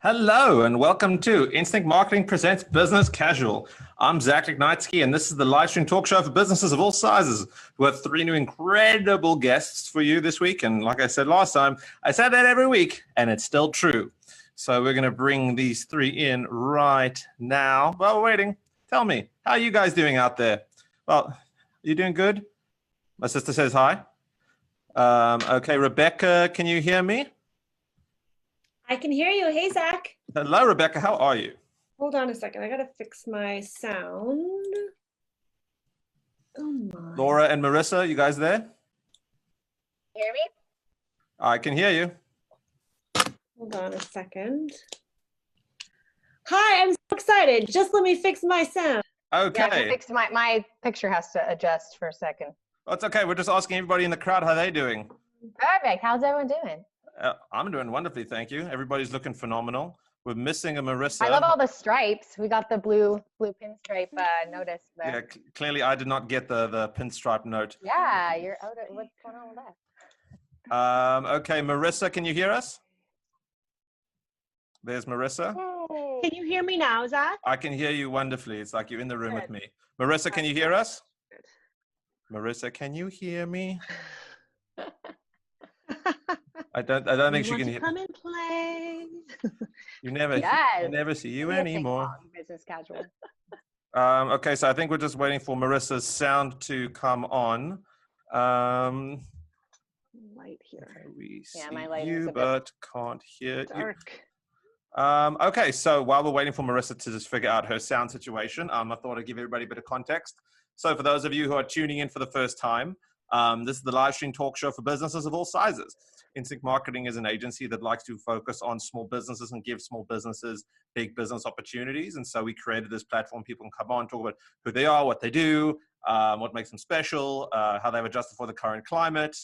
Hello and welcome to Instinct Marketing Presents Business Casual. I'm Zach Ignitsky and this is the Livestream Talkshow for businesses of all sizes. We have three new incredible guests for you this week. And like I said last time, I said that every week and it's still true. So we're going to bring these three in right now. While we're waiting, tell me, how are you guys doing out there? Well, you doing good? My sister says hi. Okay, Rebecca, can you hear me? I can hear you. Hey, Zach. Hello, Rebecca. How are you? Hold on a second. I got to fix my sound. Oh, my. Laura and Marissa, you guys there? Hear me? I can hear you. Hold on a second. Hi, I'm so excited. Just let me fix my sound. Okay. Yeah, fix my picture has to adjust for a second. Well, it's okay. We're just asking everybody in the crowd how they're doing. Perfect. How's everyone doing? I'm doing wonderfully, thank you. Everybody's looking phenomenal. We're missing a Marissa. I love all the stripes. We got the blue pinstripe notice there. Yeah, clearly I did not get the pinstripe note. Yeah, you're out. What's going on with that? Okay, Marissa, can you hear us? There's Marissa. Yay. Can you hear me now, Zach? I can hear you wonderfully. It's like you're in the room Good. with me. Marissa, can you hear us? Good. Marissa, can you hear me? I don't think she can hear. Come and play. You never see you anymore. Business casual. Okay, so I think we're just waiting for Marissa's sound to come on. Light here. Okay, we see my light is you, a bit but can't hear Dark. you. Okay, so while we're waiting for Marissa to just figure out her sound situation, I thought I'd give everybody a bit of context. So for those of you who are tuning in for the first time, this is the Livestream Talk Show for businesses of all sizes. Instinct Marketing is an agency that likes to focus on small businesses and give small businesses big business opportunities. And so we created this platform. People can come on, talk about who they are, what they do, what makes them special, how they've adjusted for the current climate,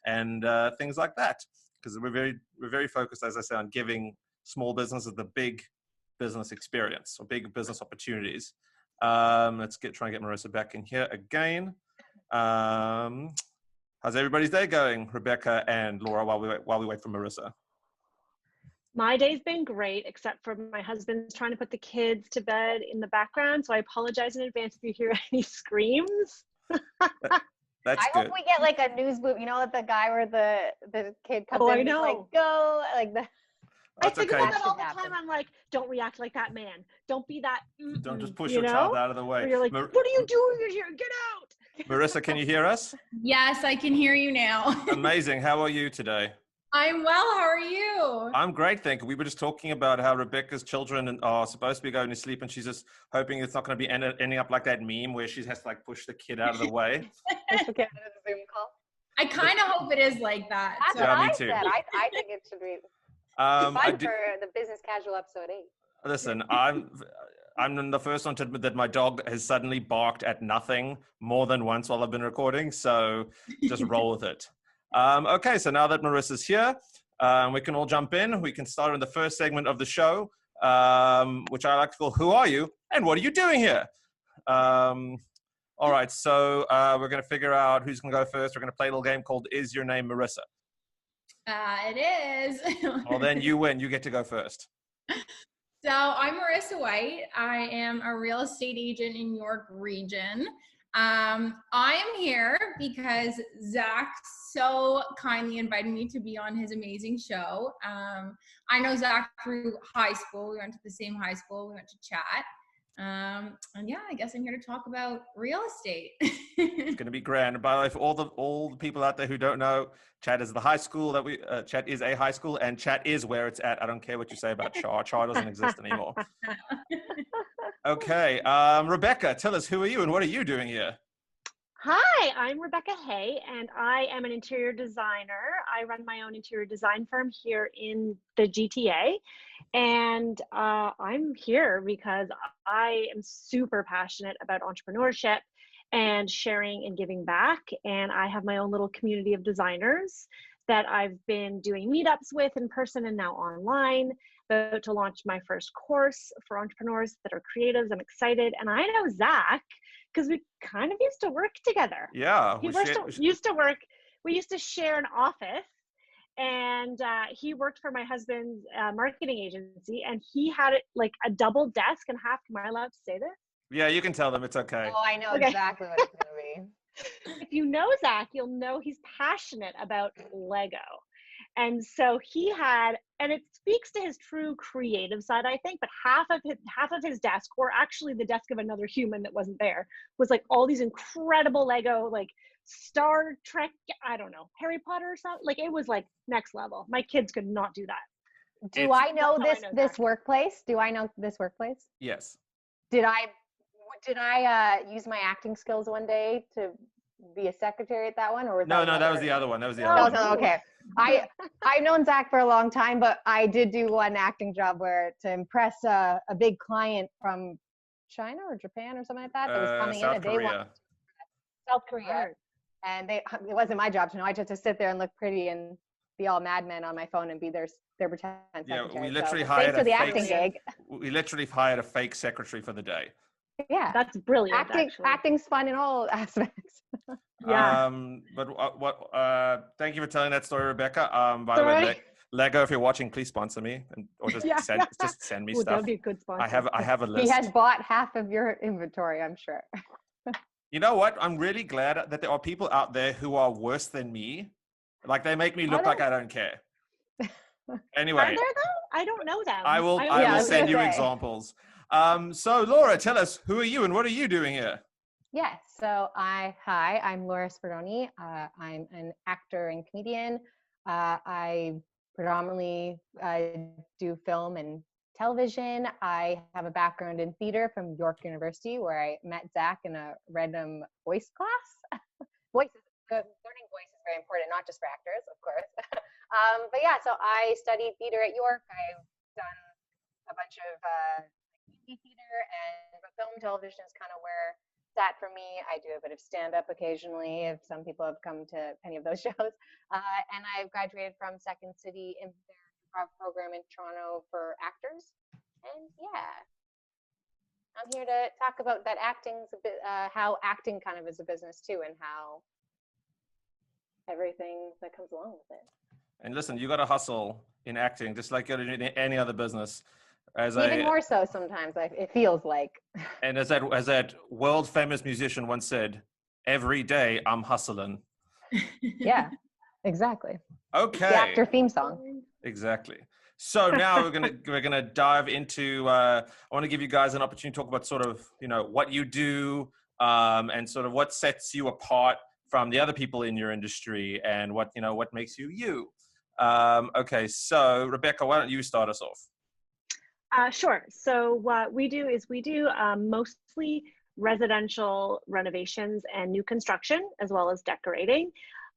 and things like that. Because we're very focused, as I say, on giving small businesses the big business experience or big business opportunities. Let's try and get Marissa back in here again. How's everybody's day going, Rebecca and Laura, while we wait for Marissa? My day's been great, except for my husband's trying to put the kids to bed in the background. So I apologize in advance if you hear any screams. That's I good. hope we get like a news boot. You know, the guy where the kid comes in I and know. like go like the. That's I think okay. about that all the Happen. time. I'm like, don't react like that man. Don't be that. Don't just push you your know? child out of the way. Or you're like, what are you doing here? Get out. Marissa, can you hear us? Yes, I can hear you now. Amazing. How are you today? I'm well. How are you? I'm great, thank you. We were just talking about how Rebecca's children are supposed to be going to sleep, and she's just hoping it's not going to be ending up like that meme where she has to like push the kid out of the way. Okay, the Zoom call. I kind of hope it is like that. That's Yeah, what me I too. said. I think it should be fun for the business casual episode 8. Listen, I'm the first one to admit that my dog has suddenly barked at nothing more than once while I've been recording, so just roll with it. Okay, so now that Marissa's here, we can all jump in. We can start in the first segment of the show, which I like to call Who Are You and What Are You Doing Here? All right, so we're going to figure out who's going to go first. We're going to play a little game called Is Your Name Marissa? It is. Well, then you win. You get to go first. So I'm Marissa White. I am a real estate agent in York region. I am here because Zach so kindly invited me to be on his amazing show. I know Zach through high school. We went to the same high school. We went to chat. And yeah, I guess I'm here to talk about real estate. It's going to be grand. And by the way, for all the people out there who don't know, Chat is the high school that Chat is a high school, and Chat is where it's at. I don't care what you say about Char. Char doesn't exist anymore. Okay, Rebecca, tell us, who are you and what are you doing here? Hi, I'm Rebecca Hay, and I am an interior designer. I run my own interior design firm here in the GTA, and I'm here because I am super passionate about entrepreneurship and sharing and giving back, and I have my own little community of designers that I've been doing meetups with in person and now online. About to launch my first course for entrepreneurs that are creatives. I'm excited, and I know Zach because we kind of used to work together. Yeah. We used to work. We used to share an office, and he worked for my husband's marketing agency, and he had it like a double desk and half. Am I allowed to say this? Yeah, you can tell them. It's okay. Oh, I know Okay. exactly what it's going to be. If you know Zach, you'll know he's passionate about Lego. And so he had, and it speaks to his true creative side, I think, but half of his desk, or actually the desk of another human that wasn't there, was like all these incredible Lego, like Star Trek, I don't know, Harry Potter or something. Like it was like next level. My kids could not do that. Do I know That's how I know this Zach. workplace? Do I know this workplace? Yes. Did I use my acting skills one day to be a secretary at that one, or was No, that that was the other one. That was the No, other one. No, okay. I've known Zach for a long time, but I did do one acting job where to impress a big client from China or Japan or something like that was coming South in, and they Korea. wanted South Korea, and it wasn't my job to know. I just had to sit there and look pretty and be all madman on my phone and be their pretend secretary. Yeah, we literally so, hired thanks for the a acting fake, gig. We literally hired a fake secretary for the day. Yeah, That's brilliant. acting's fun in all aspects. Yeah. But thank you for telling that story, Rebecca. By the Sorry. way, Lego, if you're watching, please sponsor me, or just send me Ooh, stuff. that'd be a good sponsor. I have a list. He has bought half of your inventory, I'm sure. You know what? I'm really glad that there are people out there who are worse than me. Like they make me look like I don't care. Anyway, Are there though? I don't know them. I will send you examples. So Laura, tell us, who are you and what are you doing here? Yes. So I'm Laura Sbordone. I'm an actor and comedian. I predominantly do film and television. I have a background in theater from York University, where I met Zach in a random voice class. Learning voice is very important, not just for actors, of course. But yeah, so I studied theater at York. I've done a bunch of theater, but film and television is kind of where it's at for me. I do a bit of stand-up occasionally, if some people have come to any of those shows. And I've graduated from Second City in their improv program in Toronto for actors. And yeah, I'm here to talk about that acting's a bit, how acting kind of is a business too, and how everything that comes along with it. And listen, you got to hustle in acting, just like you're in any other business. Even more so sometimes, it feels like. And as that world famous musician once said, "Every day I'm hustling." Yeah, exactly. Okay. The actor theme song. Exactly. So now we're gonna dive into. I want to give you guys an opportunity to talk about sort of what you do, and sort of what sets you apart from the other people in your industry, and what makes you you. Okay, so Rebecca, why don't you start us off? Sure. So what we do is mostly residential renovations and new construction, as well as decorating.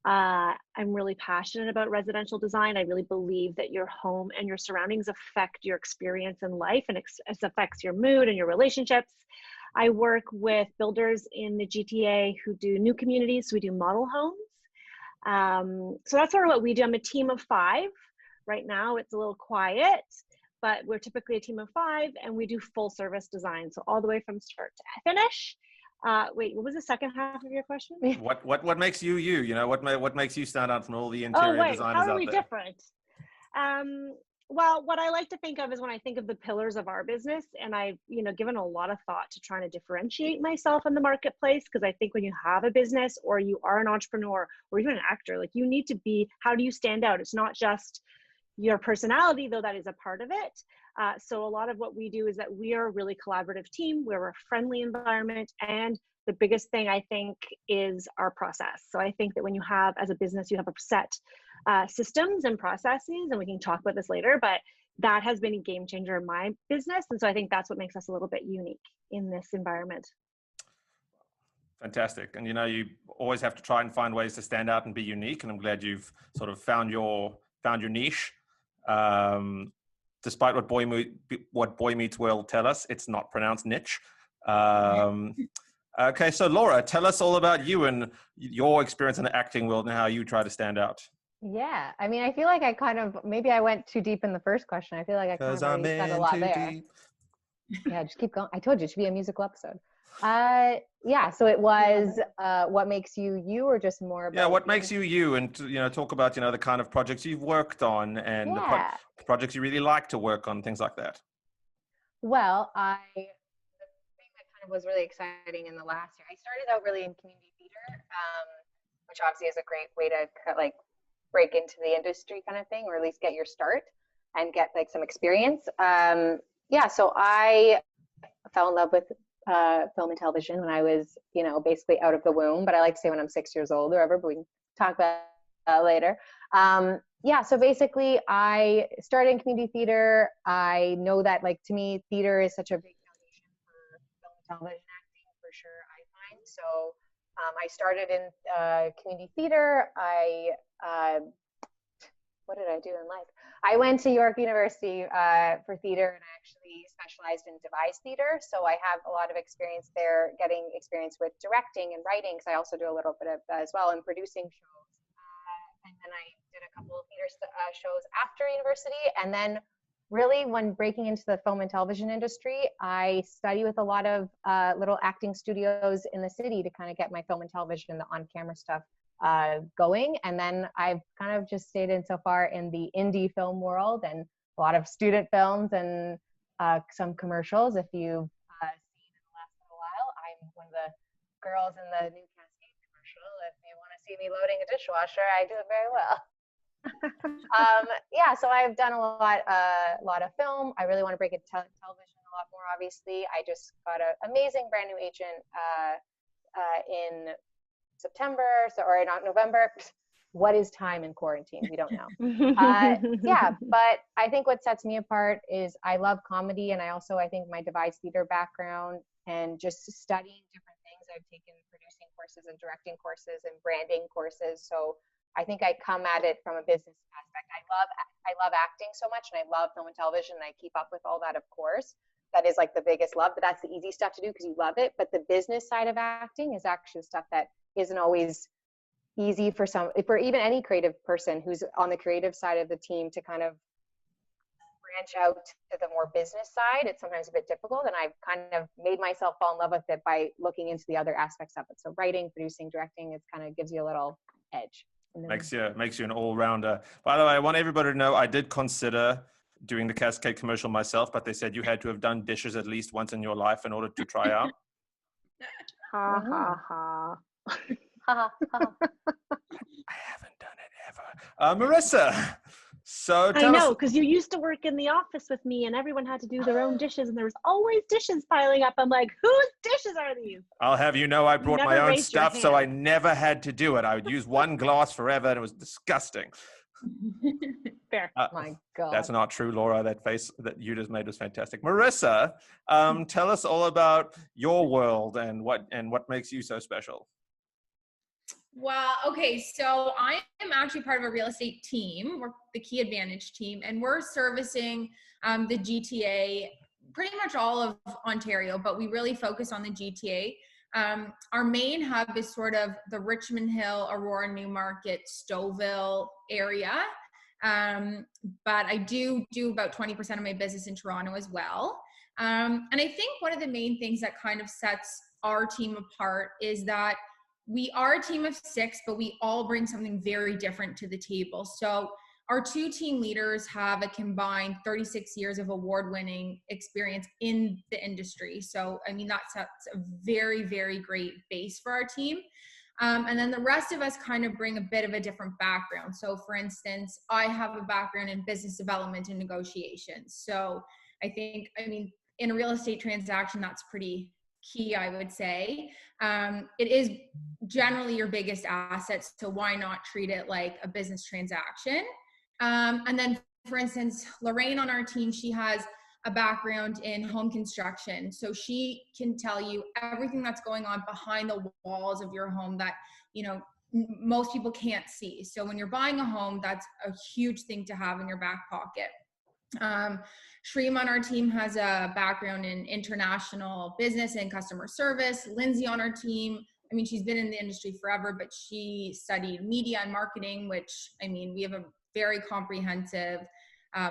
I'm really passionate about residential design. I really believe that your home and your surroundings affect your experience in life, and it affects your mood and your relationships. I work with builders in the GTA who do new communities. So we do model homes. So that's sort of what we do. I'm a team of 5. Right now it's a little quiet, but we're typically a team of 5, and we do full service design. So all the way from start to finish. Wait, what was the second half of your question? What makes you you? What makes you stand out from all the interior designers out there? How are we different? Well, what I like to think of is when I think of the pillars of our business, and I've given a lot of thought to trying to differentiate myself in the marketplace, because I think when you have a business or you are an entrepreneur or even an actor, like you need to be, how do you stand out? It's not just your personality, though that is a part of it. So a lot of what we do is that we are a really collaborative team. We're a friendly environment. And the biggest thing I think is our process. So I think that when you have, as a business, you have a set systems and processes, and we can talk about this later, but that has been a game changer in my business. And so I think that's what makes us a little bit unique in this environment. Fantastic. And you always have to try and find ways to stand out and be unique. And I'm glad you've sort of found your niche. Despite what Boy Meets World tell us, it's not pronounced niche. Okay, so Laura, tell us all about you and your experience in the acting world and how you try to stand out. Yeah, I mean, I feel like maybe I went too deep in the first question. I feel like I kind of already said a lot there. Yeah, just keep going. I told you it should be a musical episode. yeah, so it was what makes you you, or just more about Yeah, what makes you you, and talk about the kind of projects you've worked on and the Yeah. projects you really like to work on, things like that. Well, the thing that kind of was really exciting in the last year, I started out really in community theater, which obviously is a great way to like break into the industry kind of thing, or at least get your start and get like some experience. Yeah, so I fell in love with film and television when I was, basically out of the womb. But I like to say when I'm 6 years old or whatever, but we can talk about that later. Yeah, so basically I started in community theater. I know that, like, to me, theater is such a big foundation for film and television acting, for sure, I find. So I started in community theater. What did I do in life? I went to York University for theater, and I actually specialized in devised theater. So I have a lot of experience there, getting experience with directing and writing, because I also do a little bit of that as well, and producing shows. And then I did a couple of theater shows after university. And then really, when breaking into the film and television industry, I study with a lot of little acting studios in the city to kind of get my film and television, the on-camera stuff, going. And then I've kind of just stayed in so far in the indie film world, and a lot of student films and some commercials. If you've seen in the last little while, I'm one of the girls in the new Cascade commercial. If you want to see me loading a dishwasher, I do it very well. Yeah, so I've done a lot of film. I really want to break into television a lot more, obviously. I just got an amazing brand new agent in September, or not November. What is time in quarantine? We don't know. Yeah, but I think what sets me apart is I love comedy, and I think my devised theater background and just studying different things. I've taken producing courses and directing courses and branding courses. So I think I come at it from a business aspect. I love acting so much, and I love film and television, and I keep up with all that, of course. That is like the biggest love, but that's the easy stuff to do because you love it. But the business side of acting is actually stuff that isn't always easy for even any creative person who's on the creative side of the team to kind of branch out to the more business side. It's sometimes a bit difficult, and I've kind of made myself fall in love with it by looking into the other aspects of it. So writing, producing, directing, it kind of gives you a little edge. Makes you an all-rounder. By the way, I want everybody to know I did consider doing the Cascade commercial myself, but they said you had to have done dishes at least once in your life in order to try out. Ha ha ha. I haven't done it ever. Marissa, so I know, because you used to work in the office with me, and everyone had to do their own dishes, and there was always dishes piling up. I'm like, whose dishes are these? I'll have you know I brought my own stuff, so I never had to do it. I would use one glass forever, and it was disgusting. Fair. My God. That's not true, Laura. That face that you just made was fantastic. Marissa, tell us all about your world and what makes you so special. Well, okay, so I am actually part of a real estate team. We're the Key Advantage team, and we're servicing the GTA, pretty much all of Ontario, but we really focus on the GTA. Our main hub is sort of the Richmond Hill, Aurora, Newmarket, Stouffville area. But I do about 20% of my business in Toronto as well. And I think one of the main things that kind of sets our team apart is that we are a team of 6, but we all bring something very different to the table. So our 2 team leaders have a combined 36 years of award-winning experience in the industry. So, I mean, that sets a very, very great base for our team. And then the rest of us kind of bring a bit of a different background. So for instance, I have a background in business development and negotiations. So I think, in a real estate transaction, that's pretty key, I would say. It is generally your biggest asset, so why not treat it like a business transaction? And then, for instance, Lorraine on our team, she has a background in home construction. So she can tell you everything that's going on behind the walls of your home that, most people can't see. So when you're buying a home, that's a huge thing to have in your back pocket. Shreem on our team has a background in international business and customer service. Lindsay on our team, she's been in the industry forever, but she studied media and marketing, which, we have a very comprehensive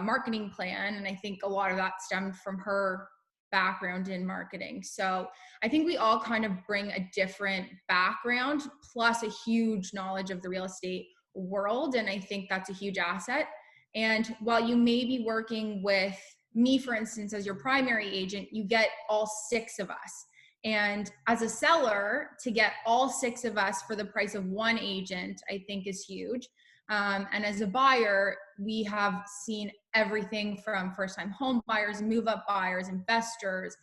marketing plan. And I think a lot of that stemmed from her background in marketing. So I think we all kind of bring a different background plus a huge knowledge of the real estate world. And I think that's a huge asset. And while you may be working with me, for instance, as your primary agent, you get all 6 of us. And as a seller, to get all 6 of us for the price of one agent, I think is huge. And as a buyer, we have seen everything from first-time home buyers, move-up buyers, investors,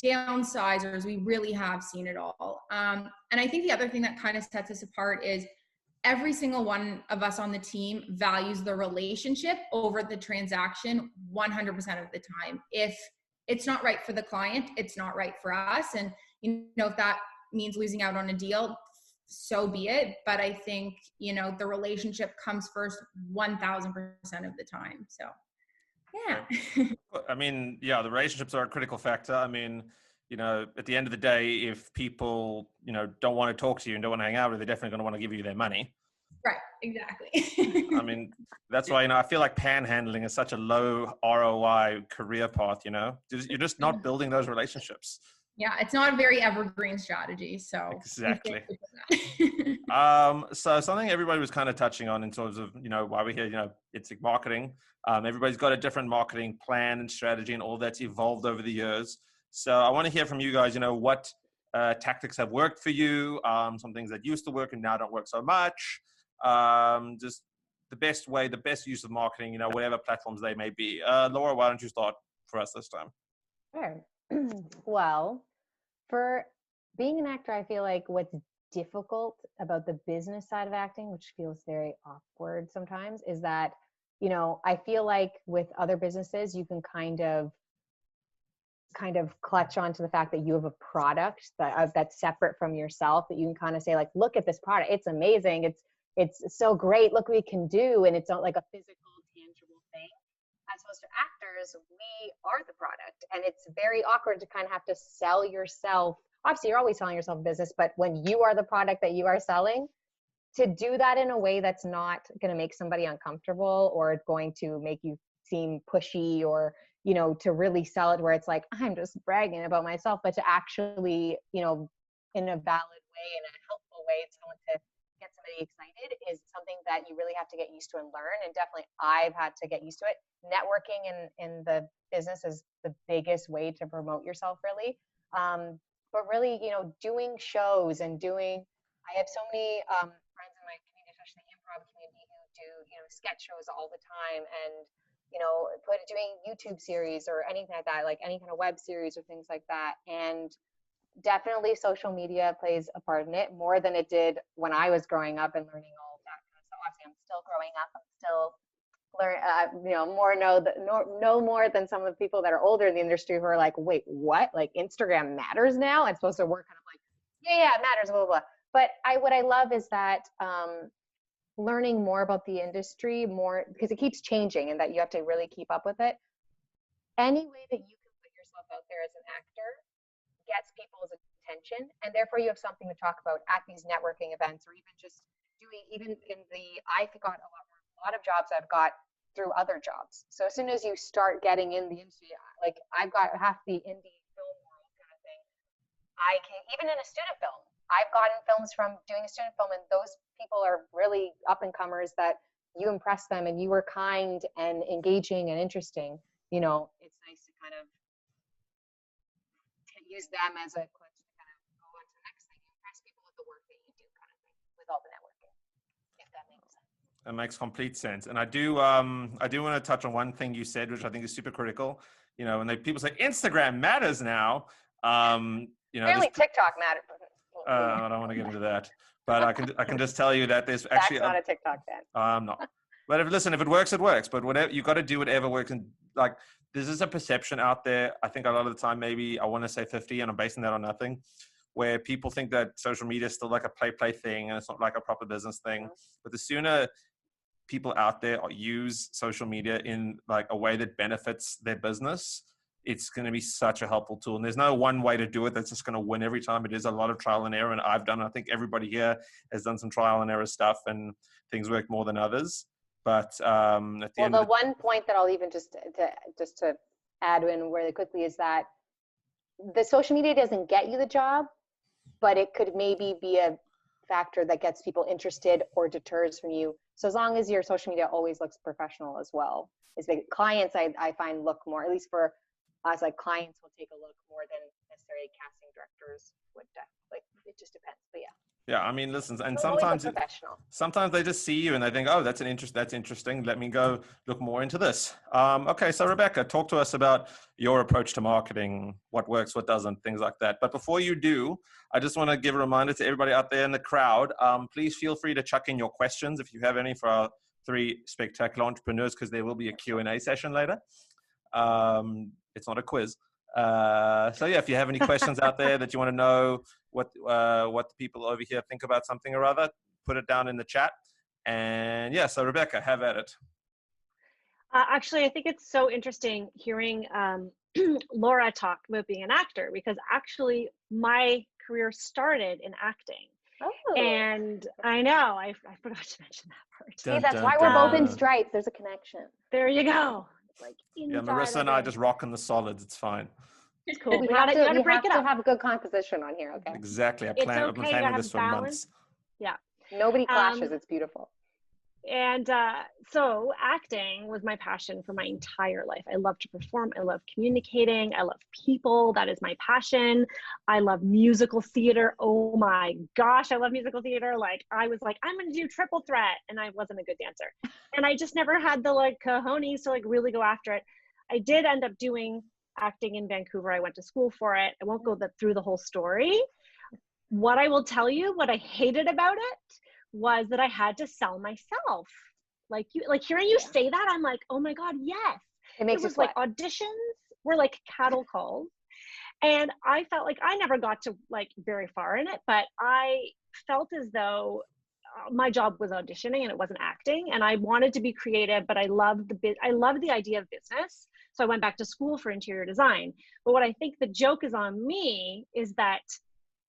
downsizers. We really have seen it all. And I think the other thing that kind of sets us apart is every single one of us on the team values the relationship over the transaction 100% of the time. If it's not right for the client, it's not right for us. And, you know, if that means losing out on a deal, so be it. But I think, you know, the relationship comes first 1000% of the time. So, yeah. I mean, yeah, the relationships are a critical factor. I mean, you know, at the end of the day, if people, you know, don't want to talk to you and don't want to hang out with you, they're definitely going to want to give you their money. Right, exactly. I mean, that's why, you know, I feel like panhandling is such a low ROI career path, you know, you're just not building those relationships. Yeah, it's not a very evergreen strategy. So exactly. So something everybody was kind of touching on in terms of, you know, why we're here, you know, it's like marketing. Everybody's got a different marketing plan and strategy and all that's evolved over the years. So I want to hear from you guys, you know, what tactics have worked for you, some things that used to work and now don't work so much. Just the best way, the best use of marketing, you know, whatever platforms they may be. Laura, why don't you start for us this time? Sure. Well, for being an actor, I feel like what's difficult about the business side of acting, which feels very awkward sometimes, is that, you know, I feel like with other businesses, you can kind of clutch onto the fact that you have a product that's separate from yourself, that you can kind of say like, look at this product. It's amazing. It's so great. Look what we can do. And it's not like a physical, tangible thing. As opposed to actors, we are the product. And it's very awkward to kind of have to sell yourself. Obviously, you're always selling yourself a business, but when you are the product that you are selling, to do that in a way that's not going to make somebody uncomfortable or going to make you seem pushy, or, you know, to really sell it where it's like, I'm just bragging about myself, but to actually, you know, in a valid way, in a helpful way, to get somebody excited is something that you really have to get used to and learn. And definitely I've had to get used to it. Networking in the business is the biggest way to promote yourself, really. But really, you know, doing shows and I have so many friends in my community, especially the improv community, who do, you know, sketch shows all the time, and, you know, doing YouTube series or anything like that, like any kind of web series or things like that. And definitely social media plays a part in it more than it did when I was growing up and learning all of that kind of stuff. Obviously, I'm still growing up. I'm still you know, know more than some of the people that are older in the industry who are like, wait, what? Like Instagram matters now? It's supposed to work kind of like, yeah, it matters, blah, blah, blah. But what I love is that learning more about the industry more, because it keeps changing and that you have to really keep up with it. Any way that you can put yourself out there as an actor gets people's attention, and therefore you have something to talk about at these networking events, or even just I've got a lot of jobs I've got through other jobs. So as soon as you start getting in the industry, like I've got half the indie film world kind of thing. I can, even in a student film, I've gotten films from doing a student film, and those people are really up and comers that you impress them and you were kind and engaging and interesting. You know, it's nice to kind of use them as a clutch to kind of go on to the next thing. You impress people with the work that you do, kind of thing, with all the networking, if that makes sense. That makes complete sense. And I do want to touch on one thing you said, which I think is super critical. You know, when people say Instagram matters now, you know, apparently TikTok matters. I don't want to get into that, but I can just tell you that there's actually not a TikTok fan. I'm not. But if it works, it works. But whatever, you got to do whatever works. And like, this is a perception out there. I think a lot of the time, maybe I want to say 50, and I'm basing that on nothing, where people think that social media is still like a play thing, and it's not like a proper business thing. But the sooner people out there use social media in like a way that benefits their business, it's going to be such a helpful tool. And there's no one way to do it that's just going to win every time. It is a lot of trial and error. And I think everybody here has done some trial and error stuff, and things work more than others. But at the end, one point that I'll even just to add in really quickly is that the social media doesn't get you the job, but it could maybe be a factor that gets people interested or deters from you. So as long as your social media always looks professional as well, is the clients I find look more, at least for us, like clients will take a look more than necessarily casting directors would. Like it just depends, but yeah. Yeah, I mean, listen, and So sometimes they just see you and they think, oh, that's interesting. Let me go look more into this. Okay, so Rebecca, talk to us about your approach to marketing, what works, what doesn't, things like that. But before you do, I just want to give a reminder to everybody out there in the crowd. Please feel free to chuck in your questions if you have any for our 3 spectacular entrepreneurs, because there will be a Q&A session later. It's not a quiz. So yeah, if you have any questions out there that you want to know what the people over here think about something or other, put it down in the chat. And yeah, so Rebecca, have at it. Actually, I think it's so interesting hearing Laura talk about being an actor, because actually my career started in acting. Oh. And I know, I forgot to mention that part. See, that's why we're both in stripes. There's a connection. There you go. Like yeah, Marissa and I just rocking the solids. It's fine. It's cool. We have to have a good composition on here, okay? Exactly. I've been planning this for months. Yeah. Nobody clashes. It's beautiful. And so acting was my passion for my entire life. I love to perform. I love communicating. I love people. That is my passion. I love musical theater. Oh my gosh, I love musical theater. Like I was like, I'm going to do triple threat. And I wasn't a good dancer. And I just never had the like cojones to like really go after it. I did end up doing acting in Vancouver. I went to school for it. I won't go through the whole story. What I will tell you, what I hated about it was that I had to sell myself. Like hearing you say that, I'm like, oh my God, yes. It makes was like auditions were like cattle calls. And I felt like I never got to like very far in it, but I felt as though my job was auditioning and it wasn't acting. And I wanted to be creative, but I loved the idea of business. So I went back to school for interior design. But what I think the joke is on me is that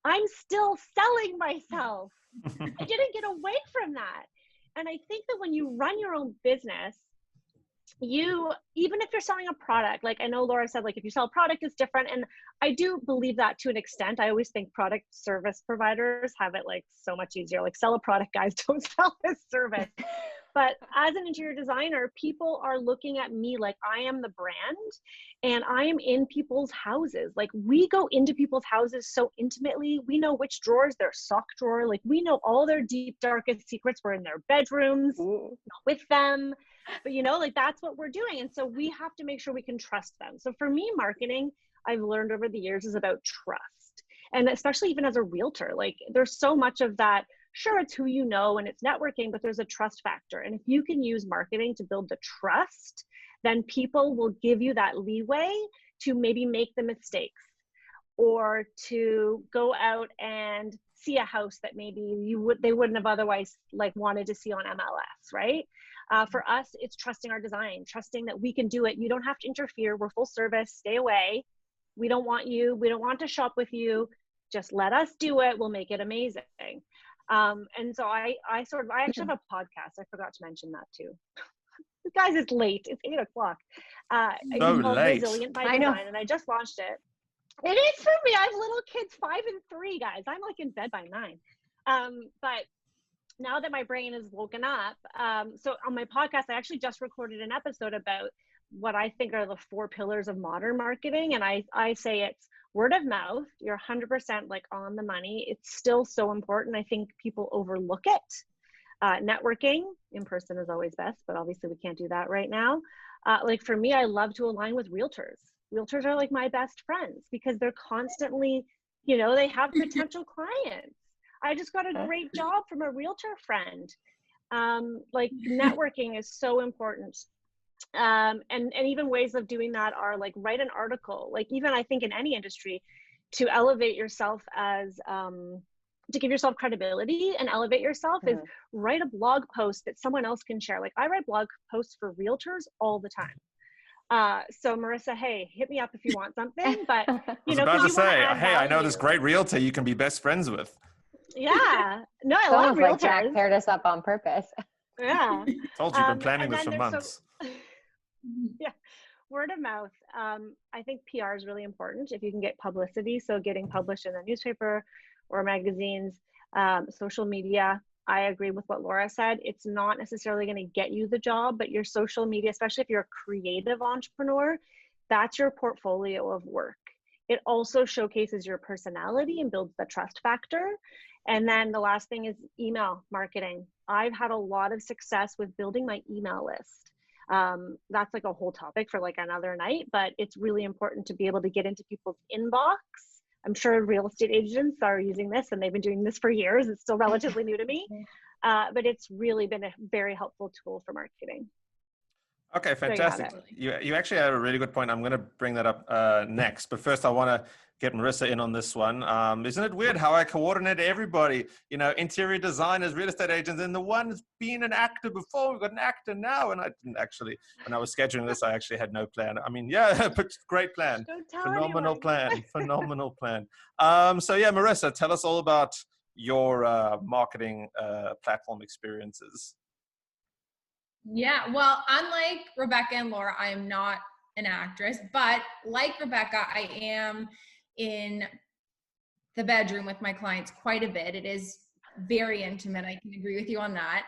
I'm still selling myself. I didn't get away from that. And I think that when you run your own business, even if you're selling a product, like I know Laura said, like if you sell a product, it's different. And I do believe that to an extent. I always think product service providers have it like so much easier. Like sell a product, guys, don't sell this service. But as an interior designer, people are looking at me like I am the brand and I am in people's houses. Like we go into people's houses so intimately. We know which drawers, their sock drawer, like we know all their deep, darkest secrets. We're in their bedrooms, not with them. But you know, like that's what we're doing. And so we have to make sure we can trust them. So for me, marketing, I've learned over the years is about trust. And especially even as a realtor, like there's so much of that. Sure, it's who you know and it's networking, but there's a trust factor. And if you can use marketing to build the trust, then people will give you that leeway to maybe make the mistakes or to go out and see a house that maybe they wouldn't have otherwise like wanted to see on MLS, right? For us, it's trusting our design, trusting that we can do it. You don't have to interfere. We're full service. Stay away. We don't want to shop with you. Just let us do it. We'll make it amazing. And so I actually have a podcast. I forgot to mention that too. Guys, it's late. It's 8 o'clock. It's called late. Resilient by Design, and I just launched it. It is for me. I have little kids, 5 and 3, guys. I'm like in bed by 9. But now that my brain is woken up, so on my podcast, I actually just recorded an episode about what I think are the 4 pillars of modern marketing. And I say it's word of mouth. You're 100% like on the money. It's still so important. I think people overlook it. Networking in person is always best, but obviously we can't do that right now. Like for me, I love to align with realtors. Realtors are like my best friends because they're constantly, you know, they have potential clients. I just got a great job from a realtor friend. Like networking is so important. And even ways of doing that are like write an article, like even I think in any industry to elevate yourself as, to give yourself credibility and elevate yourself is write a blog post that someone else can share. Like I write blog posts for realtors all the time. So Marissa, hey, hit me up if you want something, but you know, I was about to say, hey, value. I know this great realtor you can be best friends with. Yeah, no, I love realtors. Like Jack paired us up on purpose. Yeah. Told you, been planning this for months. Yeah. Word of mouth. I think PR is really important if you can get publicity. So getting published in the newspaper or magazines, social media. I agree with what Laura said. It's not necessarily going to get you the job, but your social media, especially if you're a creative entrepreneur, that's your portfolio of work. It also showcases your personality and builds the trust factor. And then the last thing is email marketing. I've had a lot of success with building my email list. That's like a whole topic for like another night, but it's really important to be able to get into people's inbox. I'm sure real estate agents are using this and they've been doing this for years. It's still relatively new to me, but it's really been a very helpful tool for marketing. Okay, fantastic. You actually had a really good point. I'm going to bring that up next. But first, I want to get Marissa in on this one. Isn't it weird how I coordinate everybody? You know, interior designers, real estate agents, and the one's been an actor before. We've got an actor now. And I didn't actually, when I was scheduling this, I actually had no plan. I mean, yeah, but great plan. Don't tell Phenomenal anyone. plan. Phenomenal plan. So yeah, Marissa, tell us all about your marketing platform experiences. Yeah, well, unlike Rebecca and Laura, I am not an actress, but like Rebecca, I am in the bedroom with my clients quite a bit. It is very intimate. I can agree with you on that.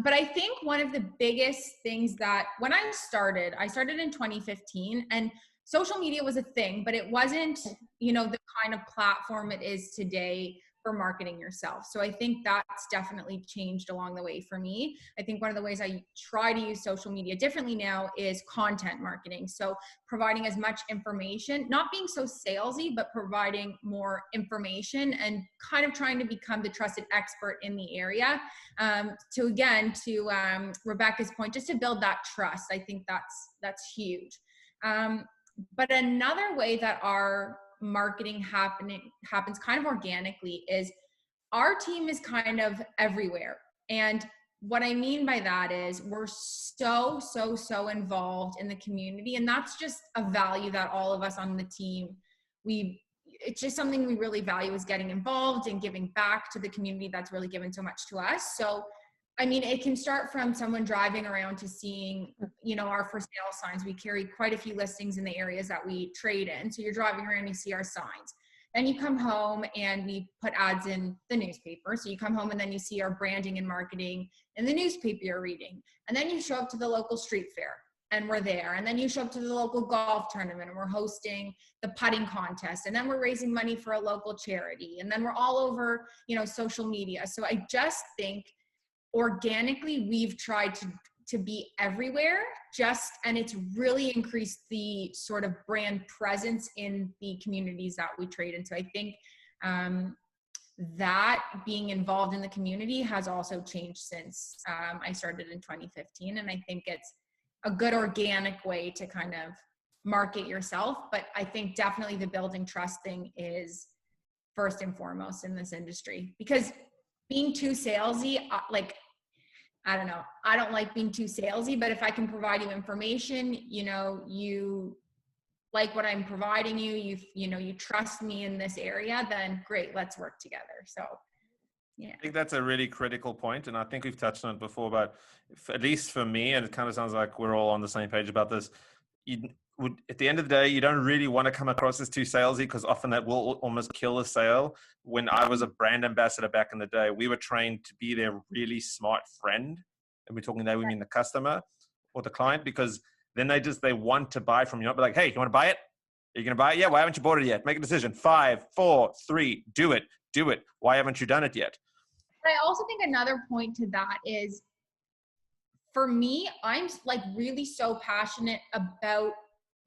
But I think one of the biggest things that when I started in 2015, and social media was a thing, but it wasn't, you know, the kind of platform it is today for marketing yourself. So I think that's definitely changed along the way for me. I think one of the ways I try to use social media differently now is content marketing. So providing as much information, not being so salesy, but providing more information and kind of trying to become the trusted expert in the area. To Rebecca's point, just to build that trust, I think that's huge. But another way that our marketing happens kind of organically is our team is kind of everywhere. And what I mean by that is we're so involved in the community. And that's just a value that all of us on the team, it's just something we really value, is getting involved and giving back to the community that's really given so much to us. So I mean, it can start from someone driving around to seeing, you know, our for sale signs. We carry quite a few listings in the areas that we trade in. So you're driving around, you see our signs. Then you come home and we put ads in the newspaper. So you come home and then you see our branding and marketing in the newspaper you're reading. And then you show up to the local street fair and we're there. And then you show up to the local golf tournament and we're hosting the putting contest. And then we're raising money for a local charity. And then we're all over, you know, social media. So I just think organically we've tried to be everywhere, and it's really increased the sort of brand presence in the communities that we trade in. So I think that being involved in the community has also changed since I started in 2015. And I think it's a good organic way to kind of market yourself. But I think definitely the building trust thing is first and foremost in this industry, because being too salesy, I don't know. I don't like being too salesy, but if I can provide you information, you know, you like what I'm providing you, you trust me in this area, then great, let's work together. So, yeah. I think that's a really critical point, and I think we've touched on it before, but at least for me, and it kind of sounds like we're all on the same page about this, at the end of the day, you don't really want to come across as too salesy, because often that will almost kill a sale. When I was a brand ambassador back in the day, we were trained to be their really smart friend. And we're talking there, we mean the customer or the client, because then they want to buy from you. Not be like, hey, you want to buy it? Are you going to buy it? Yeah. Why haven't you bought it yet? Make a decision. 5, 4, 3, do it. Why haven't you done it yet? I also think another point to that is, for me, I'm like really so passionate about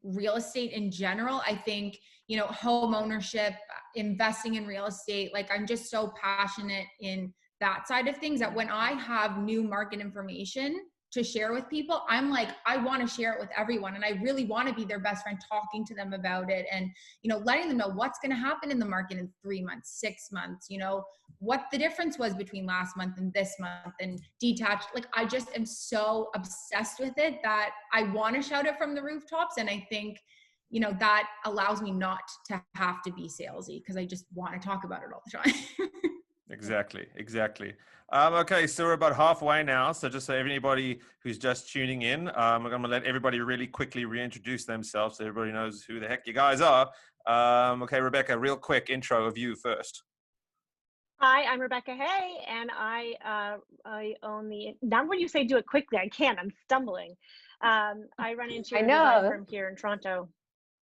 real estate in general. I think, you know, home ownership, investing in real estate, like I'm just so passionate in that side of things that when I have new market information to share with people, I'm like, I want to share it with everyone. And I really want to be their best friend, talking to them about it and, you know, letting them know what's going to happen in the market in 3 months, 6 months, you know, what the difference was between last month and this month, and detached. Like, I just am so obsessed with it that I want to shout it from the rooftops. And I think, you know, that allows me not to have to be salesy, because I just want to talk about it all the time. Exactly. Okay, so we're about halfway now. So just so anybody who's just tuning in, I'm going to let everybody really quickly reintroduce themselves so everybody knows who the heck you guys are. Okay, Rebecca, real quick intro of you first. Hi, I'm Rebecca Hay, and I own now when you say do it quickly, I can't, I'm stumbling. I run interior design firm here in Toronto,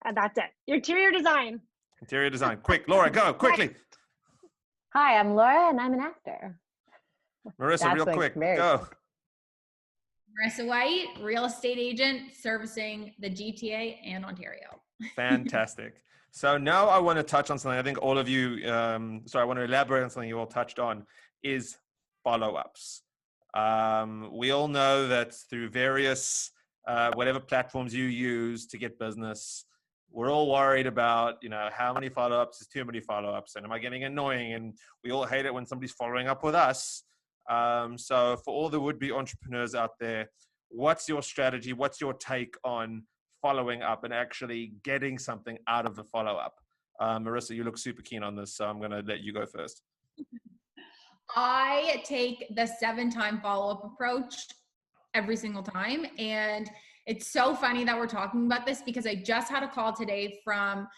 and that's it. Interior design. Interior design. Quick, Laura, go quickly. Hi, I'm Laura, and I'm an actor. Marissa, real quick, go. Marissa White, real estate agent servicing the GTA and Ontario. Fantastic. So now I want to touch on something I think all of you, I want to elaborate on something you all touched on, is follow-ups. We all know that through various, whatever platforms you use to get business, we're all worried about, how many follow-ups is too many follow-ups, and am I getting annoying? And we all hate it when somebody's following up with us. So for all the would-be entrepreneurs out there, what's your strategy? What's your take on following up and actually getting something out of the follow-up? Marissa, you look super keen on this, so I'm going to let you go first. I take the 7-time follow-up approach every single time. And it's so funny that we're talking about this because I just had a call today from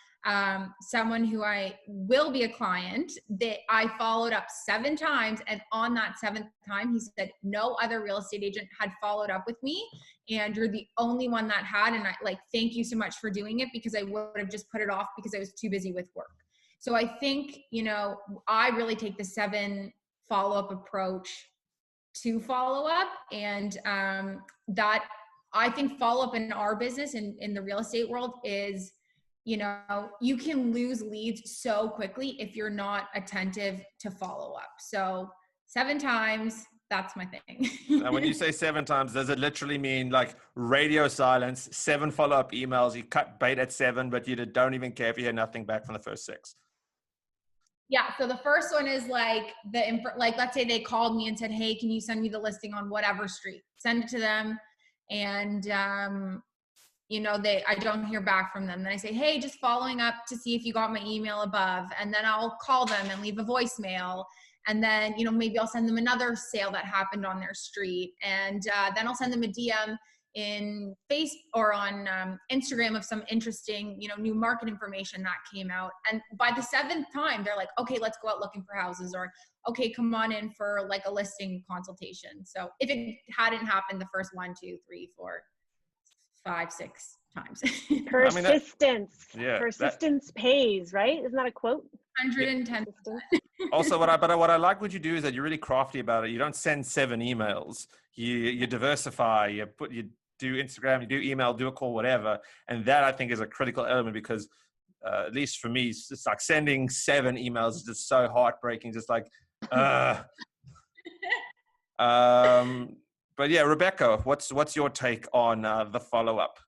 someone who I will be a client that I followed up 7 times. And on that 7th time, he said, no other real estate agent had followed up with me. And you're the only one that had. And I thank you so much for doing it because I would have just put it off because I was too busy with work. So I think, I really take the 7 follow-up approach to follow up. And that I think follow up in our business in the real estate world is, you can lose leads so quickly if you're not attentive to follow up. So 7 times, that's my thing. Now, when you say 7 times, does it literally mean like radio silence, 7 follow-up emails, you cut bait at 7, but you don't even care if you hear nothing back from the first 6? Yeah. So the first one is let's say they called me and said, hey, can you send me the listing on whatever street? Send it to them. And, I don't hear back from them. Then I say, hey, just following up to see if you got my email above. And then I'll call them and leave a voicemail. And then, maybe I'll send them another sale that happened on their street. And then I'll send them a DM in Facebook or on Instagram of some interesting, new market information that came out. And by the 7th time, they're like, okay, let's go out looking for houses, or okay, come on in for like a listing consultation. So if it hadn't happened the first 1, 2, 3, 4, 5, 6 times. Persistence. Persistence pays, right? Isn't that a quote? 110%. Also, what I like what you do is that you're really crafty about it. You don't send 7 emails. You diversify. You do Instagram, you do email, do a call, whatever. And that I think is a critical element because at least for me, it's like sending 7 emails is just so heartbreaking. Just like, but yeah, Rebecca, what's your take on the follow-up?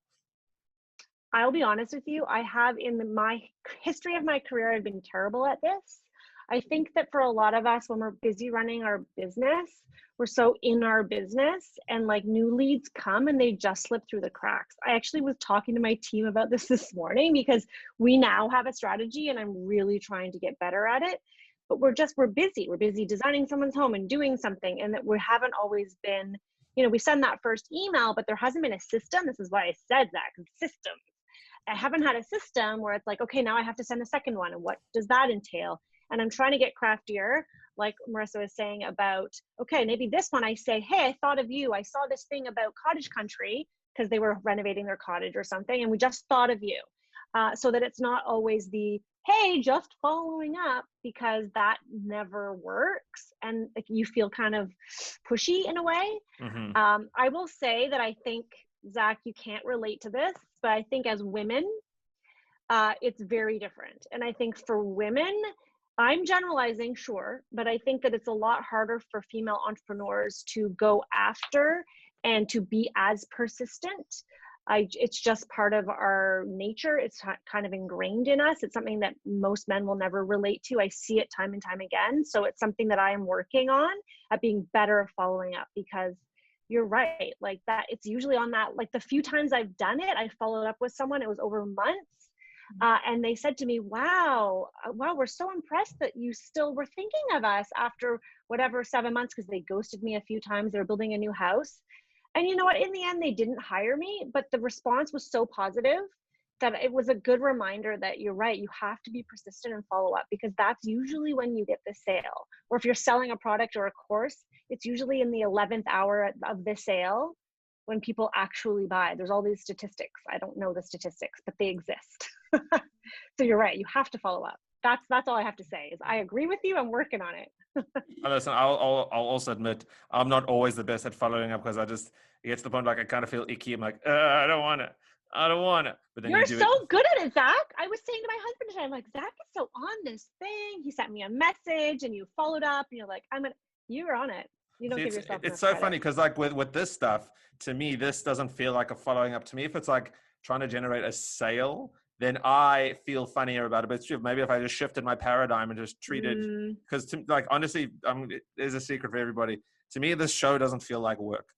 I'll be honest with you. I have in my history of my career, I've been terrible at this. I think that for a lot of us, when we're busy running our business, we're so in our business and like new leads come and they just slip through the cracks. I actually was talking to my team about this morning because we now have a strategy and I'm really trying to get better at it. But we're busy. We're busy designing someone's home and doing something, and that we haven't always been, we send that first email, but there hasn't been a system. This is why I said that, because systems. I haven't had a system where it's like, okay, now I have to send the second one. And what does that entail? And I'm trying to get craftier, like Marissa was saying about, okay, maybe this one I say, hey, I thought of you. I saw this thing about cottage country because they were renovating their cottage or something. And we just thought of you. So that it's not always the, hey, just following up, because that never works. And like, you feel kind of pushy in a way. Mm-hmm. I will say that I think, Zach, you can't relate to this, but I think as women, it's very different. And I think for women, I'm generalizing, sure, but I think that it's a lot harder for female entrepreneurs to go after and to be as persistent. It's just part of our nature. It's kind of ingrained in us. It's something that most men will never relate to. I see it time and time again. So it's something that I am working on at being better at following up, because you're right. Like that, it's usually on that, like the few times I've done it, I followed up with someone, it was over months. And they said to me, wow, we're so impressed that you still were thinking of us after whatever 7 months, because they ghosted me a few times. They were building a new house. And you know what? In the end, they didn't hire me, but the response was so positive that it was a good reminder that you're right. You have to be persistent and follow up, because that's usually when you get the sale. Or if you're selling a product or a course, it's usually in the 11th hour of the sale when people actually buy. There's all these statistics. I don't know the statistics, but they exist. So you're right. You have to follow up. That's all I have to say is I agree with you. I'm working on it. Listen, I'll also admit I'm not always the best at following up, because I just, it gets to the point like I kind of feel icky. I'm like, I don't want it. But then You're you do so it. good at it, Zach. I was saying to my husband today, I'm like, Zach is so on this thing. He sent me a message and you followed up and you're like, you're on it. You don't See, give yourself enough it's so credit. funny because like with this stuff, to me, this doesn't feel like a following up. To me, if it's like trying to generate a sale, then I feel funnier about it. But it's true. Maybe if I just shifted my paradigm and just treated, because like honestly, there's a secret for everybody. To me, this show doesn't feel like work.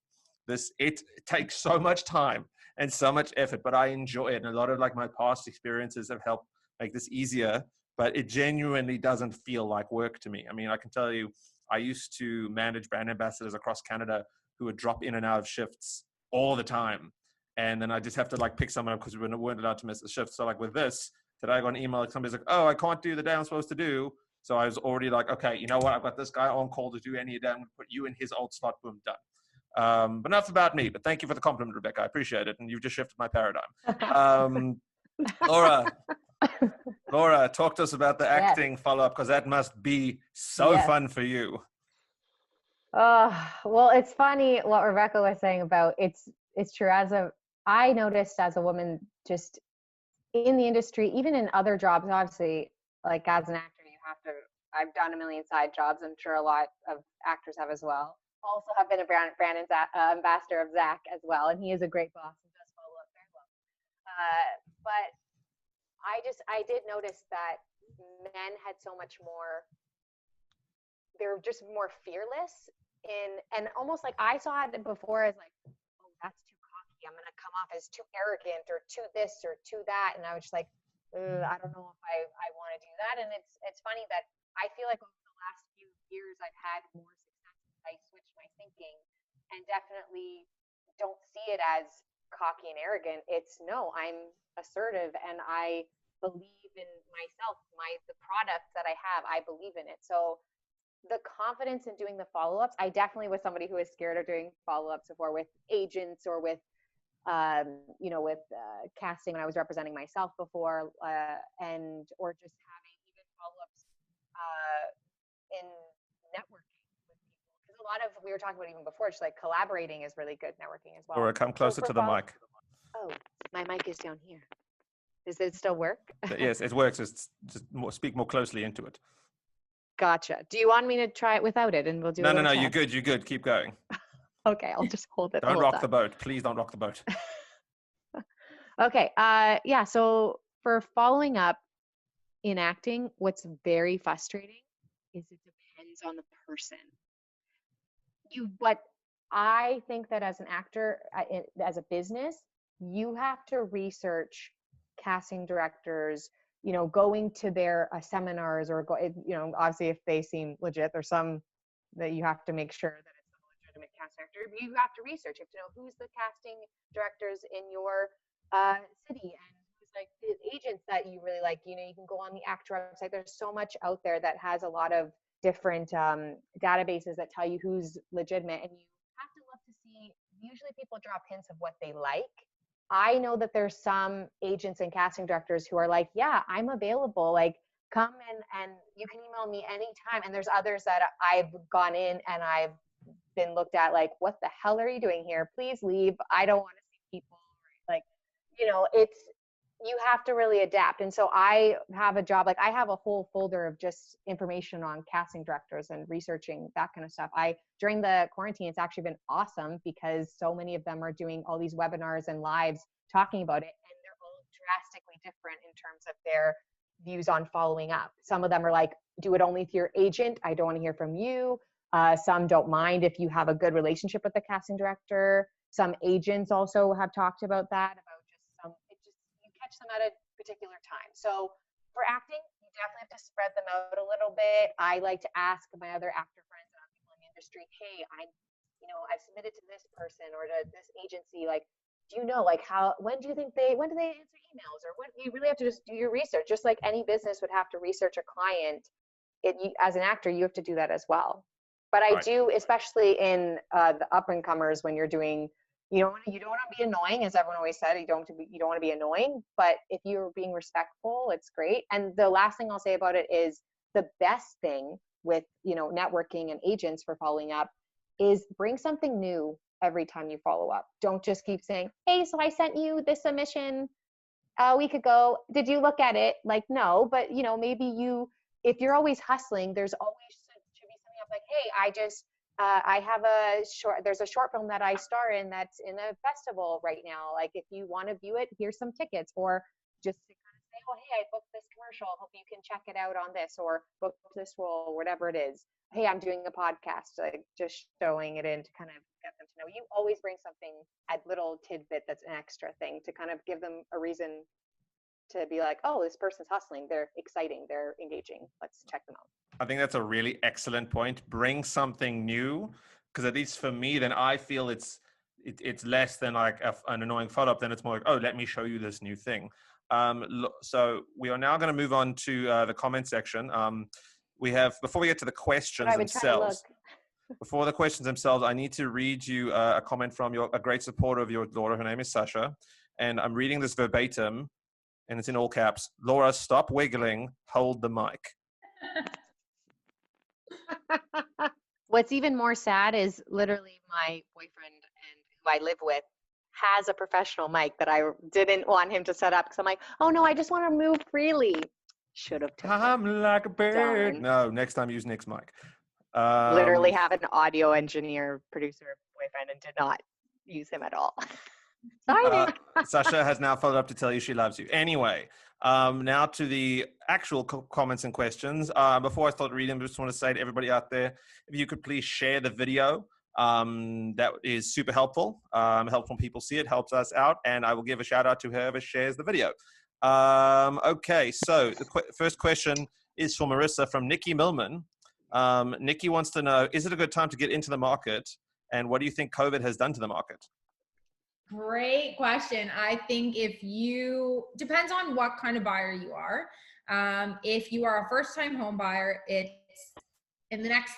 It takes so much time and so much effort, but I enjoy it. And a lot of like my past experiences have helped make this easier, but it genuinely doesn't feel like work to me. I mean, I can tell you, I used to manage brand ambassadors across Canada who would drop in and out of shifts all the time. And then I just have to like pick someone up because we weren't allowed to miss the shift. So like with this, today I got an email, like somebody's like, oh, I can't do the day I'm supposed to do. So I was already like, okay, you know what? I've got this guy on call to do any day. I'm going to put you in his old slot, boom, done. But enough about me, but thank you for the compliment, Rebecca. I appreciate it. And you've just shifted my paradigm. Laura, talk to us about the acting follow-up, because that must be so fun for you. Well, it's funny what Rebecca was saying about it's true. I noticed as a woman just in the industry, even in other jobs, obviously, like as an actor, I've done a million side jobs. I'm sure a lot of actors have as well. Also have been a brand ambassador of Zach as well. And he is a great boss and does follow up very well. But I did notice that men had so much more, they were just more fearless and almost like I saw it before as like, oh, that's too cocky. I'm going to come off as too arrogant or too this or too that. And I was just like, I don't know if I want to do that. And it's funny that I feel like over the last few years, I've had more success. I switched my thinking and definitely don't see it as cocky and arrogant. It's no, I'm assertive and I believe in myself, the product that I have, I believe in it. So the confidence in doing the follow-ups, I definitely was somebody who was scared of doing follow-ups before with agents or with casting when I was representing myself before, or just having even follow-ups in networking with people. Because a lot of, we were talking about even before, just like collaborating is really good networking as well. Laura, come closer to the mic. Oh, my mic is down here. Does it still work? Yes, it works. Just speak more closely into it. Gotcha. Do you want me to try it without it and we'll do No, it? No, you're good. You're good. Keep going. Okay, I'll just hold it. Don't rock the boat. Please don't rock the boat. Okay. Yeah. So for following up in acting, what's very frustrating is it depends on the person. But I think that as an actor, as a business, you have to research casting directors, going to their seminars or obviously if they seem legit, there's some that you have to make sure that it's a legitimate cast director. You have to research. You have to know who's the casting directors in your city and who's like the agents that you really like. You can go on the actor website. There's so much out there that has a lot of different databases that tell you who's legitimate, and you have to look to see. Usually people drop hints of what they like. I know that there's some agents and casting directors who are like, yeah, I'm available. Like, come and you can email me anytime. And there's others that I've gone in and I've been looked at like, what the hell are you doing here? Please leave. I don't want to see people. Like, you have to really adapt. And so I have a job, like I have a whole folder of just information on casting directors and researching that kind of stuff. During the quarantine, it's actually been awesome because so many of them are doing all these webinars and lives talking about it. And they're all drastically different in terms of their views on following up. Some of them are like, do it only to your agent. I don't want to hear from you. Some don't mind if you have a good relationship with the casting director. Some agents also have talked about that, about just you catch them at a particular time. So for acting, you definitely have to spread them out a little bit. I like to ask my other actor friends and other people in the industry, hey, I've submitted to this person or to this agency, like, do you know, like, when do they answer emails, or when? You really have to just do your research, just like any business would have to research a client. As an actor, you have to do that as well. But I do, especially in the up and comers, when you're doing, you don't want to be annoying, as everyone always said. You don't want to be annoying, but if you're being respectful, it's great. And the last thing I'll say about it is the best thing with, networking and agents for following up is bring something new every time you follow up. Don't just keep saying, hey, so I sent you this submission a week ago. Did you look at it? Like, no, but maybe if you're always hustling, there's always should be something up like, hey, I have there's a short film that I star in that's in a festival right now. Like, if you want to view it, here's some tickets. Or just to kind of say, oh, hey, I booked this commercial. Hope you can check it out on this, or book this role, whatever it is. Hey, I'm doing a podcast, like just showing it in to kind of get them to know. You always bring something, a little tidbit that's an extra thing to kind of give them a reason to be like, oh, this person's hustling. They're exciting. They're engaging. Let's check them out. I think that's a really excellent point. Bring something new, because at least for me, then I feel it's less than like an annoying follow-up. Then it's more like, oh, let me show you this new thing. So we are now going to move on to the comment section. Before we get to the questions themselves, before the questions themselves, I need to read you a comment from a great supporter of your Laura. Her name is Sasha, and I'm reading this verbatim, and it's in all caps. Laura, stop wiggling. Hold the mic. What's even more sad is literally my boyfriend and who I live with has a professional mic that I didn't want him to set up, because I'm like, oh no, I just want to move freely. Should have. I'm like a bird. No, next time use Nick's mic. Literally have an audio engineer, producer, boyfriend, and did not use him at all. Sorry. Sasha has now followed up to tell you she loves you. Anyway, now to the actual comments and questions. Before I start reading, I just want to say to everybody out there, if you could please share the video. That is super helpful. Helps when people see it, helps us out, and I will give a shout out to whoever shares the video. Okay, so the first question is for Marissa from Nikki Millman. Nikki wants to know, is it a good time to get into the market, and what do you think COVID has done to the market? Great question. I think depends on what kind of buyer you are. If you are a first-time home buyer, it's in the next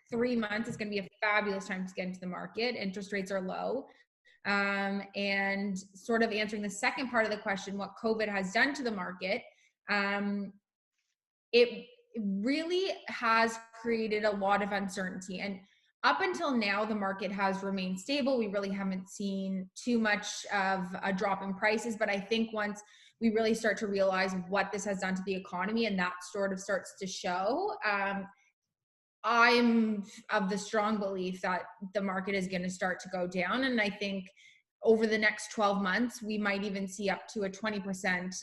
3 months, it's going to be a fabulous time to get into the market. Interest rates are low. And sort of answering the second part of the question, what COVID has done to the market, it really has created a lot of uncertainty. And up until now, the market has remained stable. We really haven't seen too much of a drop in prices. But I think once we really start to realize what this has done to the economy and that sort of starts to show, I'm of the strong belief that the market is going to start to go down. And I think over the next 12 months, we might even see up to a 20%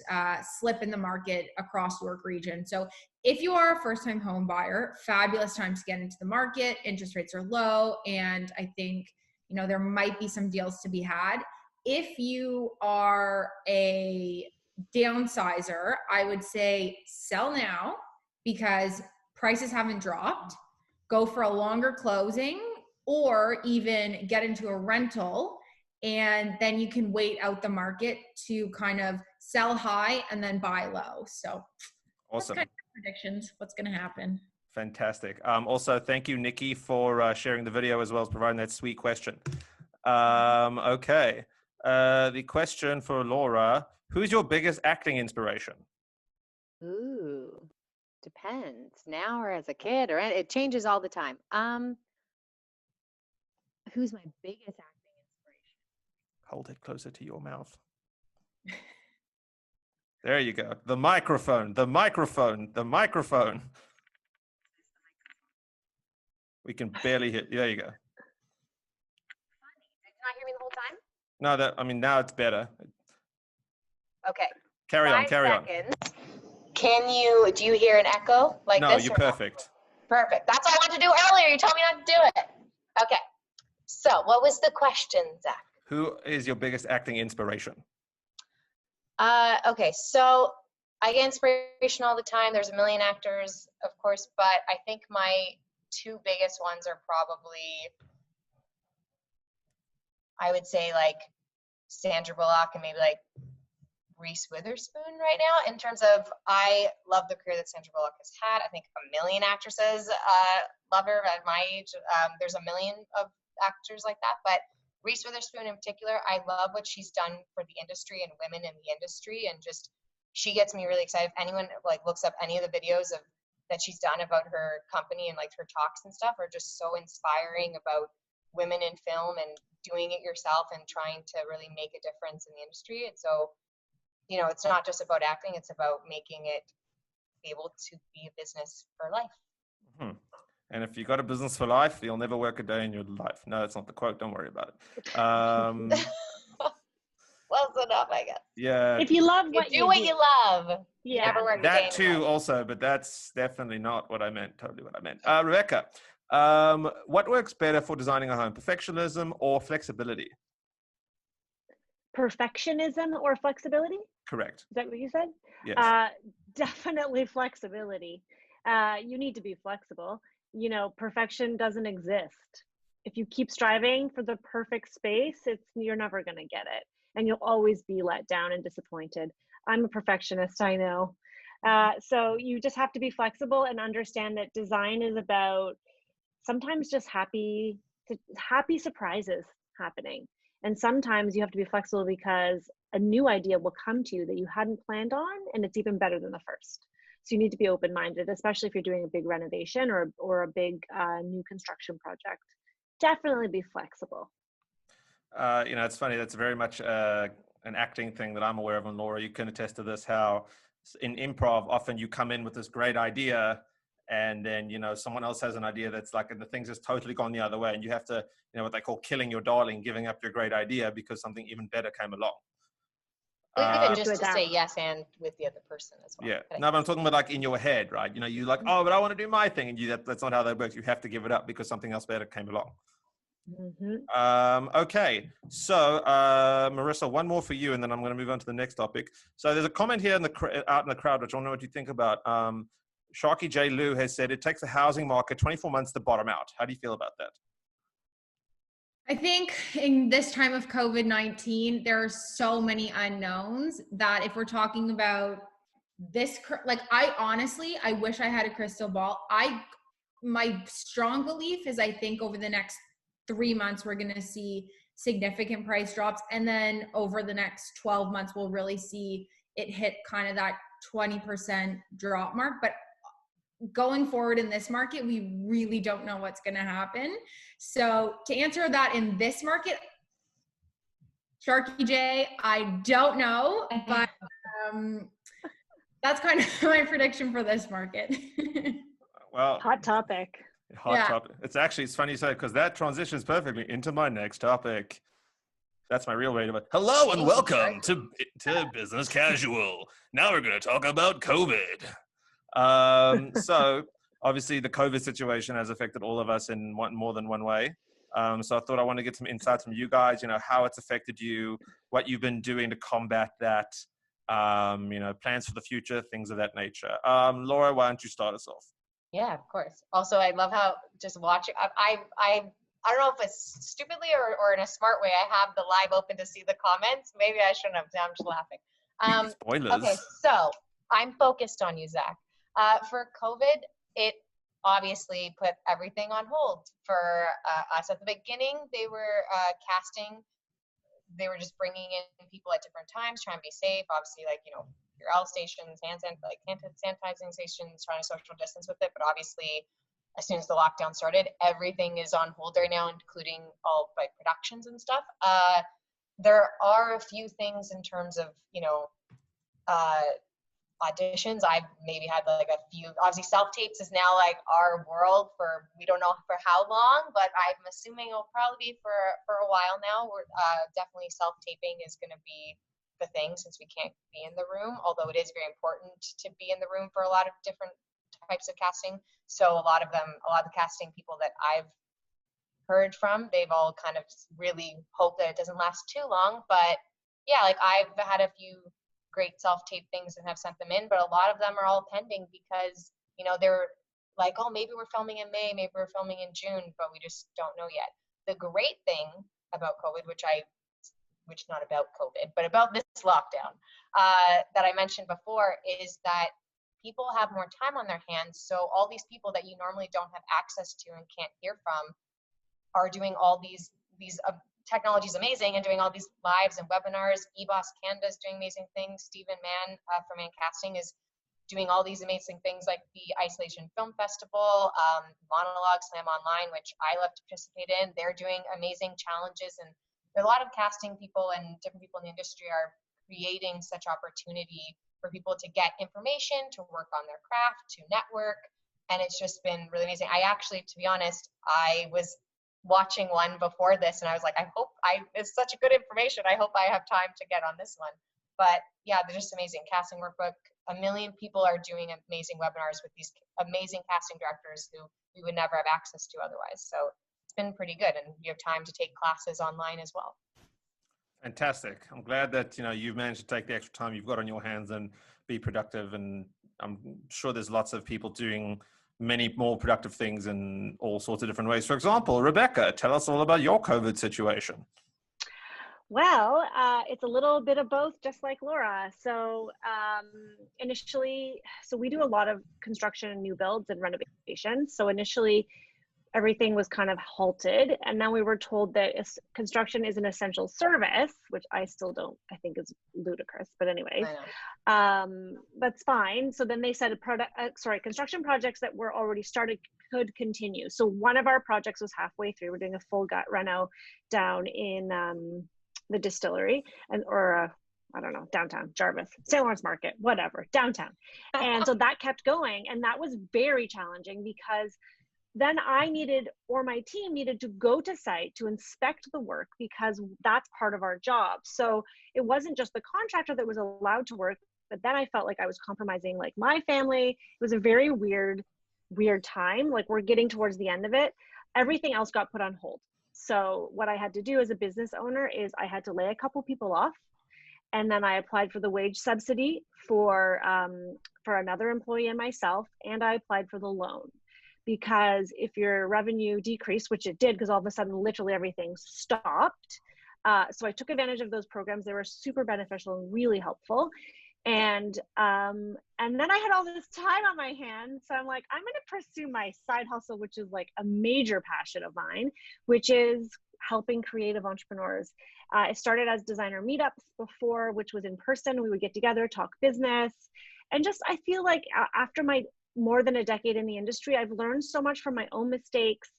slip in the market across York region. So if you are a first-time home buyer, fabulous time to get into the market. Interest rates are low. And I think, there might be some deals to be had. If you are a downsizer, I would say sell now because prices haven't dropped. Go for a longer closing, or even get into a rental, and then you can wait out the market to kind of sell high and then buy low. So awesome. That's kind of predictions, what's going to happen. Fantastic. Also, thank you, Nikki, for sharing the video as well as providing that sweet question. Okay. The question for Laura, who's your biggest acting inspiration? Ooh. Depends, now or as a kid, or it changes all the time. Who's my biggest acting inspiration? Hold it closer to your mouth. There you go. The microphone. We can barely hear. There you go. Funny. Did you not hear me the whole time? No, now it's better. Okay. Carry on. Do you hear an echo like this? No, you're perfect. Perfect. That's what I wanted to do earlier. You told me not to do it. Okay. So what was the question, Zach? Who is your biggest acting inspiration? Okay, so I get inspiration all the time. There's a million actors, of course, but I think my two biggest ones are probably, I would say, like Sandra Bullock and maybe like Reese Witherspoon right now, in terms of, I love the career that Sandra Bullock has had. I think a million actresses love her at my age. There's a million of actors like that, but Reese Witherspoon in particular, I love what she's done for the industry and women in the industry, and just, she gets me really excited. If anyone like looks up any of the videos of that she's done about her company and like her talks and stuff, are just so inspiring about women in film and doing it yourself and trying to really make a difference in the industry. And so, you know, it's not just about acting, it's about making it able to be a business for life. Mm-hmm. And if you got a business for life, you'll never work a day in your life. No, that's not the quote. Don't worry about it. Well, it's enough, I guess. Yeah. If you love what you do what you love. You Yeah. never work a day That in too your life. also, but that's definitely not what I meant. Totally what I meant. Rebecca, what works better for designing a home, perfectionism or flexibility? Perfectionism or flexibility? Correct. Is that what you said? Yes. Definitely flexibility. You need to be flexible. You know, perfection doesn't exist. If you keep striving for the perfect space, you're never going to get it. And you'll always be let down and disappointed. I'm a perfectionist, I know. So you just have to be flexible and understand that design is about sometimes just happy surprises happening. And sometimes you have to be flexible because a new idea will come to you that you hadn't planned on, and it's even better than the first. So you need to be open-minded, especially if you're doing a big renovation or a big new construction project. Definitely be flexible. You know, it's funny. That's very much an acting thing that I'm aware of. And Laura, you can attest to this, how in improv, often you come in with this great idea, and then, you know, someone else has an idea that's like, and the thing's just totally gone the other way. And you have to, you know, what they call killing your darling, giving up your great idea because something even better came along. Even just to say yes and with the other person as well. Yeah. No, but I'm talking about like in your head, right? You know, you're like, oh, but I want to do my thing. And that's not how that works. You have to give it up because something else better came along. Mm-hmm. Okay, so Marissa, one more for you, and then I'm going to move on to the next topic. So there's a comment here out in the crowd, which I don't know what you think about. Sharky J. Lou has said it takes the housing market 24 months to bottom out. How do you feel about that? I think in this time of COVID-19, there are so many unknowns that if we're talking about this, like I wish I had a crystal ball. My strong belief is I think over the next 3 months, we're going to see significant price drops. And then over the next 12 months, we'll really see it hit kind of that 20% drop mark. But going forward in this market, we really don't know what's going to happen. So to answer that in this market, Sharky J, I don't know, but that's kind of my prediction for this market. Well, hot topic. Topic. It's funny you say, because that transitions perfectly into my next topic. That's my real way to it. Hello and welcome to Business Casual. Now we're going to talk about COVID. So obviously the COVID situation has affected all of us in more than one way. So I thought I want to get some insights from you guys, you know, how it's affected you, what you've been doing to combat that, you know, plans for the future, things of that nature. Laura, why don't you start us off? Yeah, of course. Also, I love how just watching, I don't know if it's stupidly or in a smart way, I have the live open to see the comments. Maybe I shouldn't have, I'm just laughing. Spoilers. Okay, so I'm focused on you, Zach. For COVID, it obviously put everything on hold. For us at the beginning, they were they were just bringing in people at different times, trying to be safe. Obviously, like, you know, your L stations, hand sanitizing stations, trying to social distance with it. But obviously, as soon as the lockdown started, everything is on hold right now, including all like productions and stuff. There are a few things in terms of, you know, auditions. I've maybe had like a few, obviously self-tapes is now like our world for, we don't know for how long, but I'm assuming it'll probably be for a while now. We're definitely self-taping is going to be the thing since we can't be in the room, although it is very important to be in the room for a lot of different types of casting. So a lot of the casting people that I've heard from, they've all kind of really hope that it doesn't last too long. But yeah, like I've had a few great self-tape things and have sent them in, but a lot of them are all pending because, you know, they're like, oh, maybe we're filming in May, maybe we're filming in June, but we just don't know yet. The great thing about COVID, which not about COVID, but about this lockdown that I mentioned before, is that people have more time on their hands. So all these people that you normally don't have access to and can't hear from are doing all these technology is amazing and doing all these lives and webinars. eBoss Canada is doing amazing things. Stephen Mann from Man Casting is doing all these amazing things like the Isolation Film Festival, Monologue Slam Online, which I love to participate in. They're doing amazing challenges, and there are a lot of casting people and different people in the industry are creating such opportunity for people to get information, to work on their craft, to network, and it's just been really amazing. I actually, to be honest, I was watching one before this and I was like, it's such a good information. I hope I have time to get on this one. But yeah, they're just amazing. Casting Workbook, 1 million people are doing amazing webinars with these amazing casting directors who we would never have access to otherwise. So it's been pretty good, and you have time to take classes online as well. Fantastic. I'm glad that, you know, you've managed to take the extra time you've got on your hands and be productive. And I'm sure there's lots of people doing many more productive things in all sorts of different ways. For example, Rebecca, tell us all about your COVID situation. Well, it's a little bit of both, just like Laura. So initially, we do a lot of construction and new builds and renovations. So initially, everything was kind of halted. And then we were told that construction is an essential service, which I still don't, I think is ludicrous, but anyway, that's fine. So then they said construction projects that were already started could continue. So one of our projects was halfway through. We're doing a full gut reno down in the distillery I don't know, downtown, Jarvis, St. Lawrence Market, whatever, downtown. And so that kept going. And that was very challenging because then I needed, or my team needed, to go to site to inspect the work because that's part of our job. So it wasn't just the contractor that was allowed to work, but then I felt like I was compromising like my family. It was a very weird time. Like we're getting towards the end of it. Everything else got put on hold. So what I had to do as a business owner is I had to lay a couple people off. And then I applied for the wage subsidy for another employee and myself, and I applied for the loan. Because if your revenue decreased, which it did, because all of a sudden, literally everything stopped. So I took advantage of those programs. They were super beneficial and really helpful. And then I had all this time on my hands. So I'm like, I'm going to pursue my side hustle, which is like a major passion of mine, which is helping creative entrepreneurs. It started as designer meetups before, which was in person. We would get together, talk business. And just, I feel like after my more than a decade in the industry, I've learned so much from my own mistakes,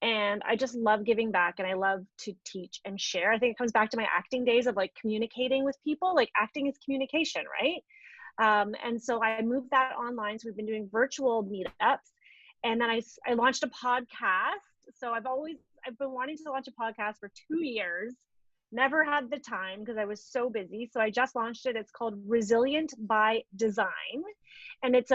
and I just love giving back, and I love to teach and share. I think it comes back to my acting days of like communicating with people. Like acting is communication, right? And so I moved that online. So we've been doing virtual meetups, and then I launched a podcast. So I've been wanting to launch a podcast for 2 years. Never had the time because I was so busy. So I just launched it. It's called Resilient by Design. And it's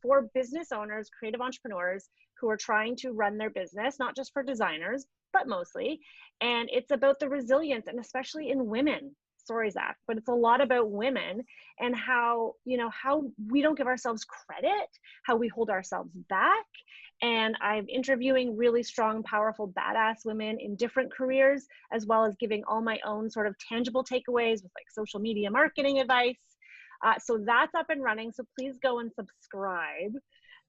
for business owners, creative entrepreneurs who are trying to run their business, not just for designers, but mostly. And it's about the resilience, and especially in women. Sorry, Zach, but it's a lot about women and how we don't give ourselves credit, how we hold ourselves back. And I'm interviewing really strong, powerful, badass women in different careers, as well as giving all my own sort of tangible takeaways with like social media marketing advice. So that's up and running. So please go and subscribe.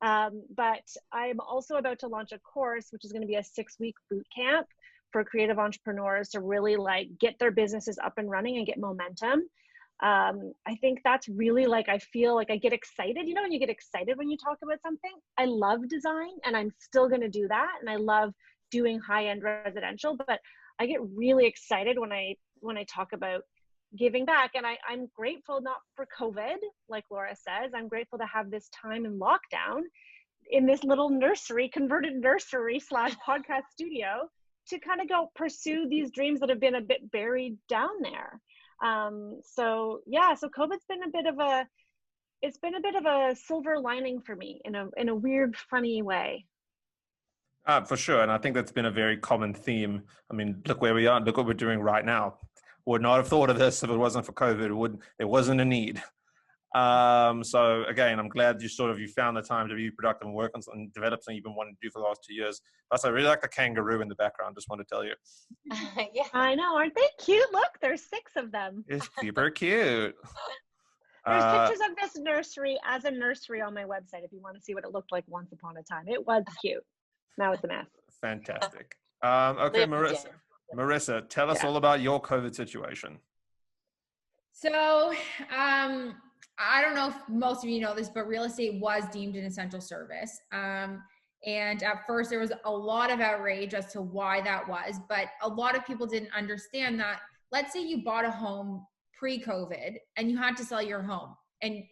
But I'm also about to launch a course, which is going to be a 6-week boot camp for creative entrepreneurs to really like get their businesses up and running and get momentum. I think that's really like, I feel like I get excited, you know, when you get excited when you talk about something. I love design and I'm still going to do that. And I love doing high-end residential, but I get really excited when I talk about giving back. And I'm grateful not for COVID, like Laura says. I'm grateful to have this time in lockdown in this little converted nursery / podcast studio to kind of go pursue these dreams that have been a bit buried down there. So COVID's been a bit of a silver lining for me in a weird, funny way. For sure. And I think that's been a very common theme. I mean, look where we are, look what we're doing right now. would not have thought of this if it wasn't for COVID. There wasn't a need. So again, I'm glad you found the time to be productive and work on something, and develop something you've been wanting to do for the last 2 years. Plus, I really like the kangaroo in the background. Just want to tell you. Yeah. I know, aren't they cute? Look, there's 6 of them. It's super cute. There's pictures of this nursery as a nursery on my website if you want to see what it looked like once upon a time. It was cute. Now it's a mess. Fantastic. Okay, Marissa, tell us all about your COVID situation. So, I don't know if most of you know this, but real estate was deemed an essential service. And at first there was a lot of outrage as to why that was, but a lot of people didn't understand that. Let's say you bought a home pre-COVID and you had to sell your home, and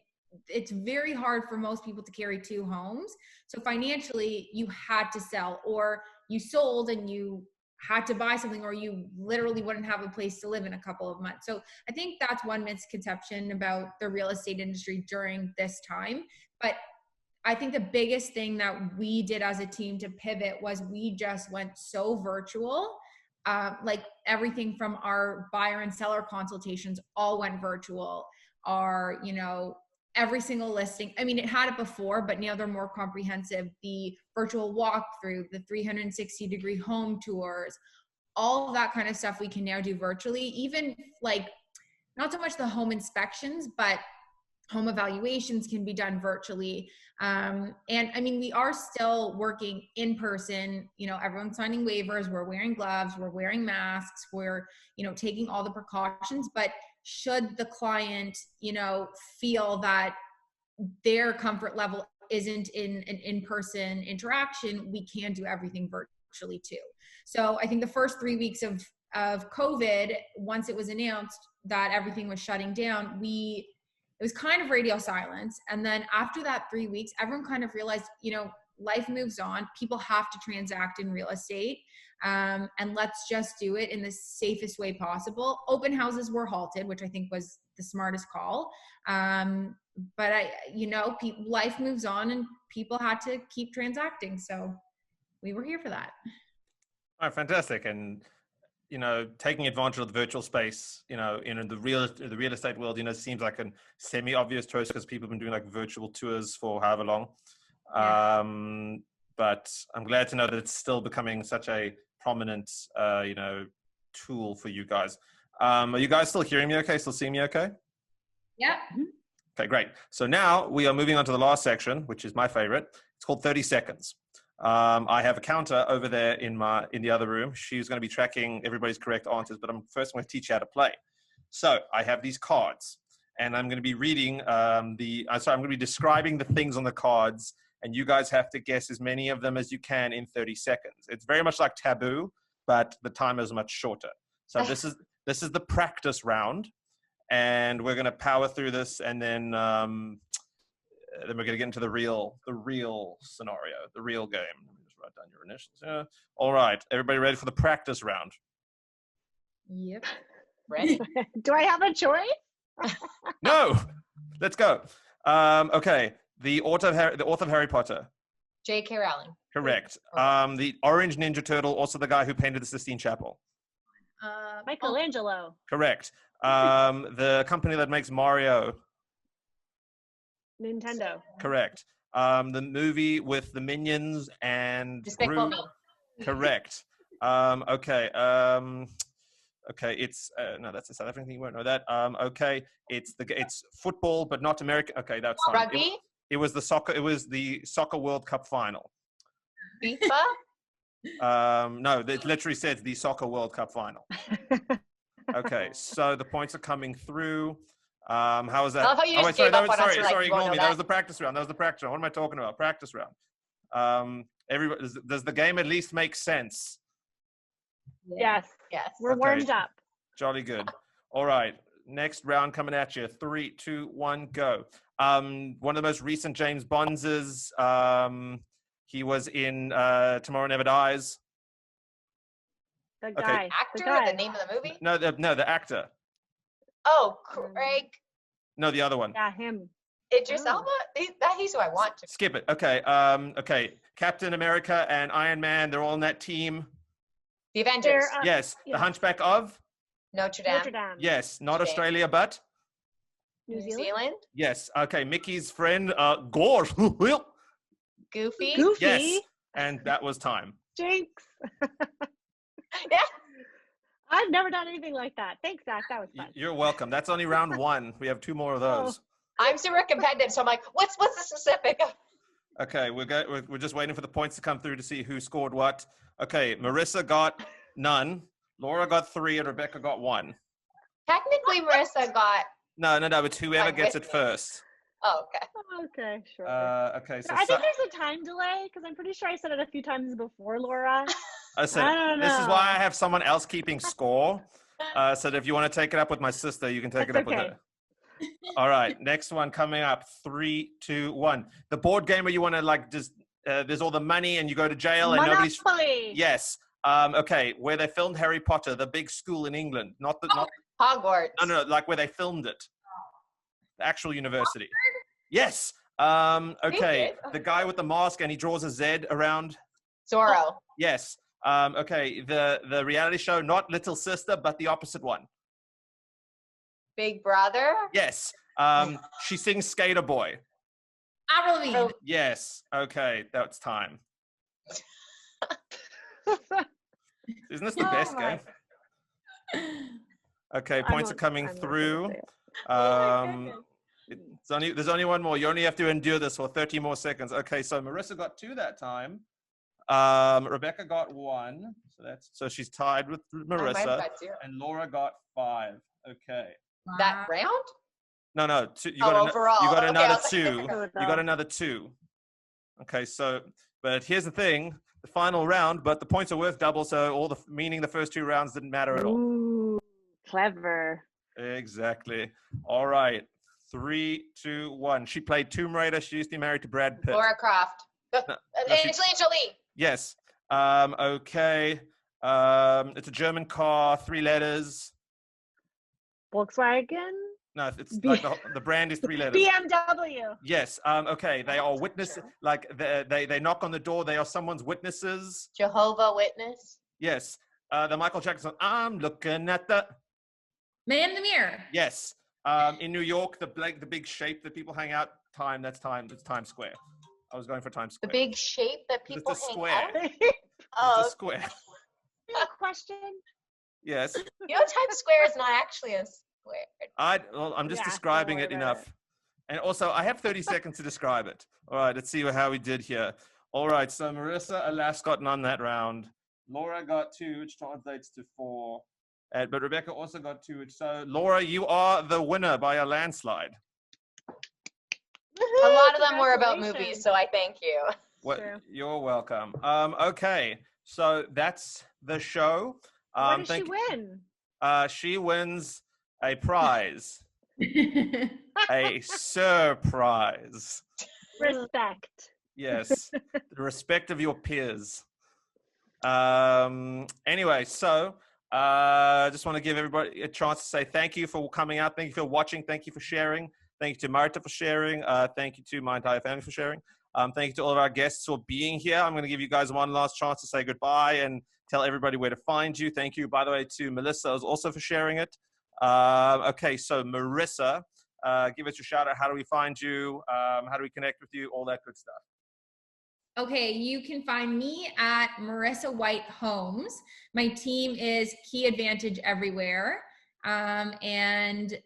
it's very hard for most people to carry 2 homes. So financially you had to sell, or you sold and you had to buy something, or you literally wouldn't have a place to live in a couple of months. So I think that's one misconception about the real estate industry during this time. But I think the biggest thing that we did as a team to pivot was we just went so virtual. Like everything from our buyer and seller consultations all went virtual. Our, every single listing. I mean, it had it before, but now they're more comprehensive. The virtual walkthrough, the 360-degree home tours, all of that kind of stuff we can now do virtually. Even like, not so much the home inspections, but home evaluations can be done virtually. And I mean, we are still working in person, everyone's signing waivers, we're wearing gloves, we're wearing masks, we're, taking all the precautions. But should the client, feel that their comfort level isn't in an in-person interaction, we can do everything virtually too. So I think the first 3 weeks of COVID, once it was announced that everything was shutting down, it was kind of radio silence. And then after that 3 weeks, everyone kind of realized, life moves on. People have to transact in real estate. And let's just do it in the safest way possible. Open houses were halted, which I think was the smartest call. But life moves on and people had to keep transacting. So we were here for that. All right, fantastic. And taking advantage of the virtual space, in the real estate world, seems like a semi-obvious choice because people have been doing like virtual tours for however long. Yeah. But I'm glad to know that it's still becoming such a prominent, tool for you guys. Are you guys still hearing me okay? Still seeing me okay? Yeah. Okay, great. So now we are moving on to the last section, which is my favorite. It's called 30 seconds. I have a counter over there in the other room. She's going to be tracking everybody's correct answers, but I'm going to teach you how to play. So I have these cards, and I'm going to be reading I'm going to be describing the things on the cards, and you guys have to guess as many of them as you can in 30 seconds. It's very much like Taboo, but the time is much shorter. So this is the practice round, and we're going to power through this, and then we're going to get into the real scenario, the real game. Let me just write down your initials. Yeah. All right. Everybody ready for the practice round? Yep. Ready? Do I have a choice? No. Let's go. Okay. The author of Harry Potter. J.K. Rowling. Correct. The Orange Ninja Turtle, also the guy who painted the Sistine Chapel. Michelangelo. Correct. The company that makes Mario. Nintendo. Correct. The movie with the Minions and Despicable Me. Correct. Okay. Okay. It's no, that's a South African thing. You won't know that. Okay. It's football, but not American. Okay, that's fine. Rugby. It was the soccer. It was the Soccer World Cup final. FIFA. No, it literally says the Soccer World Cup final. Okay, so the points are coming through. How was that? I love how you just gave up on us. Sorry, ignore me. That was the practice round. What am I talking about? Practice round. Everybody, does the game at least make sense? Yes. Yes. We're warmed up. Jolly good. All right. Next round coming at you. 3, 2, 1, go. One of the most recent James Bonds is he was in Tomorrow Never Dies. The guy. Okay. Actor? The guy. The name of the movie? No, the actor. Oh, Craig. No, the other one. Yeah, him. Idris Elba? He's who I want to. Skip it. Okay. Okay. Captain America and Iron Man, they're all in that team. The Avengers. Yes. Yeah. The Hunchback of? Notre Dame. Notre Dame. Yes. Not Shame. Australia, but? New New Zealand. Zealand. Yes. Okay. Mickey's friend, Gore. Goofy. Goofy. Yes. And that was time. Jinx. Yeah. I've never done anything like that. Thanks, Zach. That was fun. You're welcome. That's only round 1. We have 2 more of those. I'm super competitive, so I'm like, what's the specific? Okay, we're just waiting for the points to come through to see who scored what. Okay, Marissa got none, Laura got 3, and Rebecca got 1. Technically, Marissa got. No, it's whoever gets it with me. first. Oh, okay. Okay, sure. Okay, so I think there's a time delay because I'm pretty sure I said it a few times before, Laura. listen, I don't this is know. why I have someone else keeping score. So that if you want to take it up with my sister, you can take That's it up with okay. her. All right, next one coming up. 3, 2, 1. The board game where you want to like just there's all the money and you go to jail and nobody's. Monopoly. Yes. Okay, where they filmed Harry Potter, the big school in England, not Hogwarts. no, like where they filmed it, the actual university. Yes. Okay, the guy with the mask and he draws a Z around. Zorro. Yes. Okay, the reality show, not Little Sister, but the opposite one. Big Brother. Yes. She sings Skater Boy. Avril Lavigne. Yes. Okay, that's time. Isn't this the best game? Okay, points are coming through. There's only one more. You only have to endure this for 30 more seconds. Okay, so Marissa got 2 that time. Rebecca got 1. So she's tied with Marissa. And Laura got 5. Okay. That round? No. Two, overall. You got Okay, another like, 2. You got another 2. Okay, so but here's the thing: the final round. But the points are worth double, so meaning the first 2 rounds didn't matter at all. Ooh, clever. Exactly. All right. 3, 2, 1. She played Tomb Raider. She used to be married to Brad Pitt. Laura Croft. Angelina Jolie. Yes. Okay. It's a German car. 3 letters. Volkswagen. No, it's like the brand is 3 letters. BMW. Yes. Okay. They are witnesses. Like they knock on the door. They are someone's witnesses. Jehovah Witness. Yes. The Michael Jackson. I'm looking at the Man in the Mirror. Yes. In New York, the big shape that people hang out. It's Times Square. I was going for Times Square. The big shape that people It's a hang square. out. It's a square. Question. Yes. You know, Times Square is not actually a square. I'm just Yeah, describing don't it worry about enough. And also, I have 30 seconds to describe it. All right, let's see how we did here. All right, so Marissa, alas, got none that round. Laura got 2, which translates to 4. But Rebecca also got 2. So, Laura, you are the winner by a landslide. A lot of them were about movies, so I thank you. Well, you're welcome. Okay, so that's the show. What does she win? She wins a prize. A surprise. Respect. Yes, the respect of your peers. Anyway, so just want to give everybody a chance to say thank you for coming out. Thank you for watching. Thank you for sharing. Thank you to Marta for sharing. Thank you to my entire family for sharing. Thank you to all of our guests for being here. I'm going to give you guys one last chance to say goodbye and tell everybody where to find you. Thank you, by the way, to Melissa also for sharing it. Okay, so Marissa, give us your shout out. How do we find you? How do we connect with you? All that good stuff. Okay, you can find me at Marissa White Homes. My team is Key Advantage Everywhere. And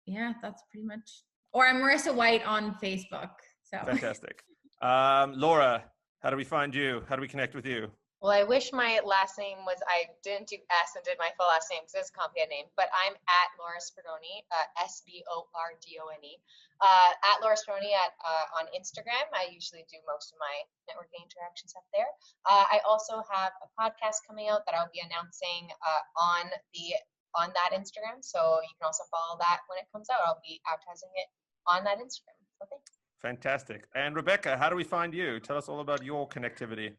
yeah, that's pretty much, or I'm Marissa White on Facebook. So fantastic. Laura, how do we find you? How do we connect with you? Well, I wish my last name was, I didn't do S and did my full last name because it's a complicated name, but I'm at Laura Sbordone, Sbordone, at Laura Sbordone on Instagram. I usually do most of my networking interactions up there. I also have a podcast coming out that I'll be announcing on that Instagram. So you can also follow that when it comes out. I'll be advertising it on that Instagram. So thanks. Fantastic. And Rebecca, how do we find you? Tell us all about your connectivity.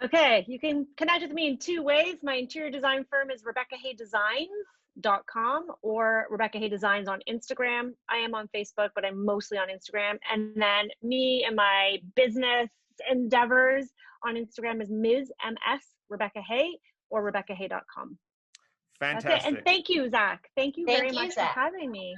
Okay, you can connect with me in 2 ways. My interior design firm is RebeccaHayDesigns.com or Rebecca Hay Designs on Instagram. I am on Facebook, but I'm mostly on Instagram. And then me and my business endeavors on Instagram is Ms. MS Rebecca Hay or RebeccaHay.com. Fantastic. Okay, and thank you, Zach. Thank you very much Zach. for having me.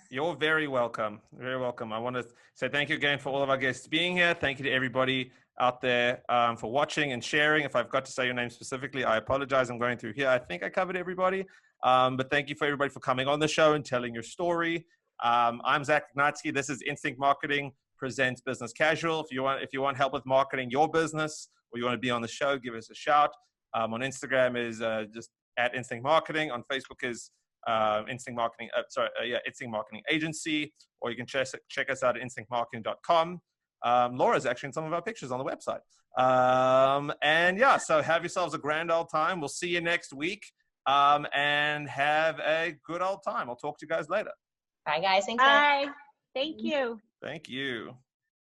You're very welcome. Very welcome. I want to say thank you again for all of our guests being here. Thank you to everybody out there for watching and sharing. If I've got to say your name specifically, I apologize. I'm going through here. I think I covered everybody. But thank you for everybody for coming on the show and telling your story. I'm Zach Ignatsky. This is Instinct Marketing presents Business Casual. If you want help with marketing your business, or you want to be on the show, give us a shout. On Instagram is just at Instinct Marketing. On Facebook is Instinct Marketing. Instinct Marketing Agency. Or you can check us out at instinctmarketing.com. Laura's actually in some of our pictures on the website. So have yourselves a grand old time. We'll see you next week. And have a good old time. I'll talk to you guys later. Bye, guys. Thanks. Bye. Thank you. Thank you.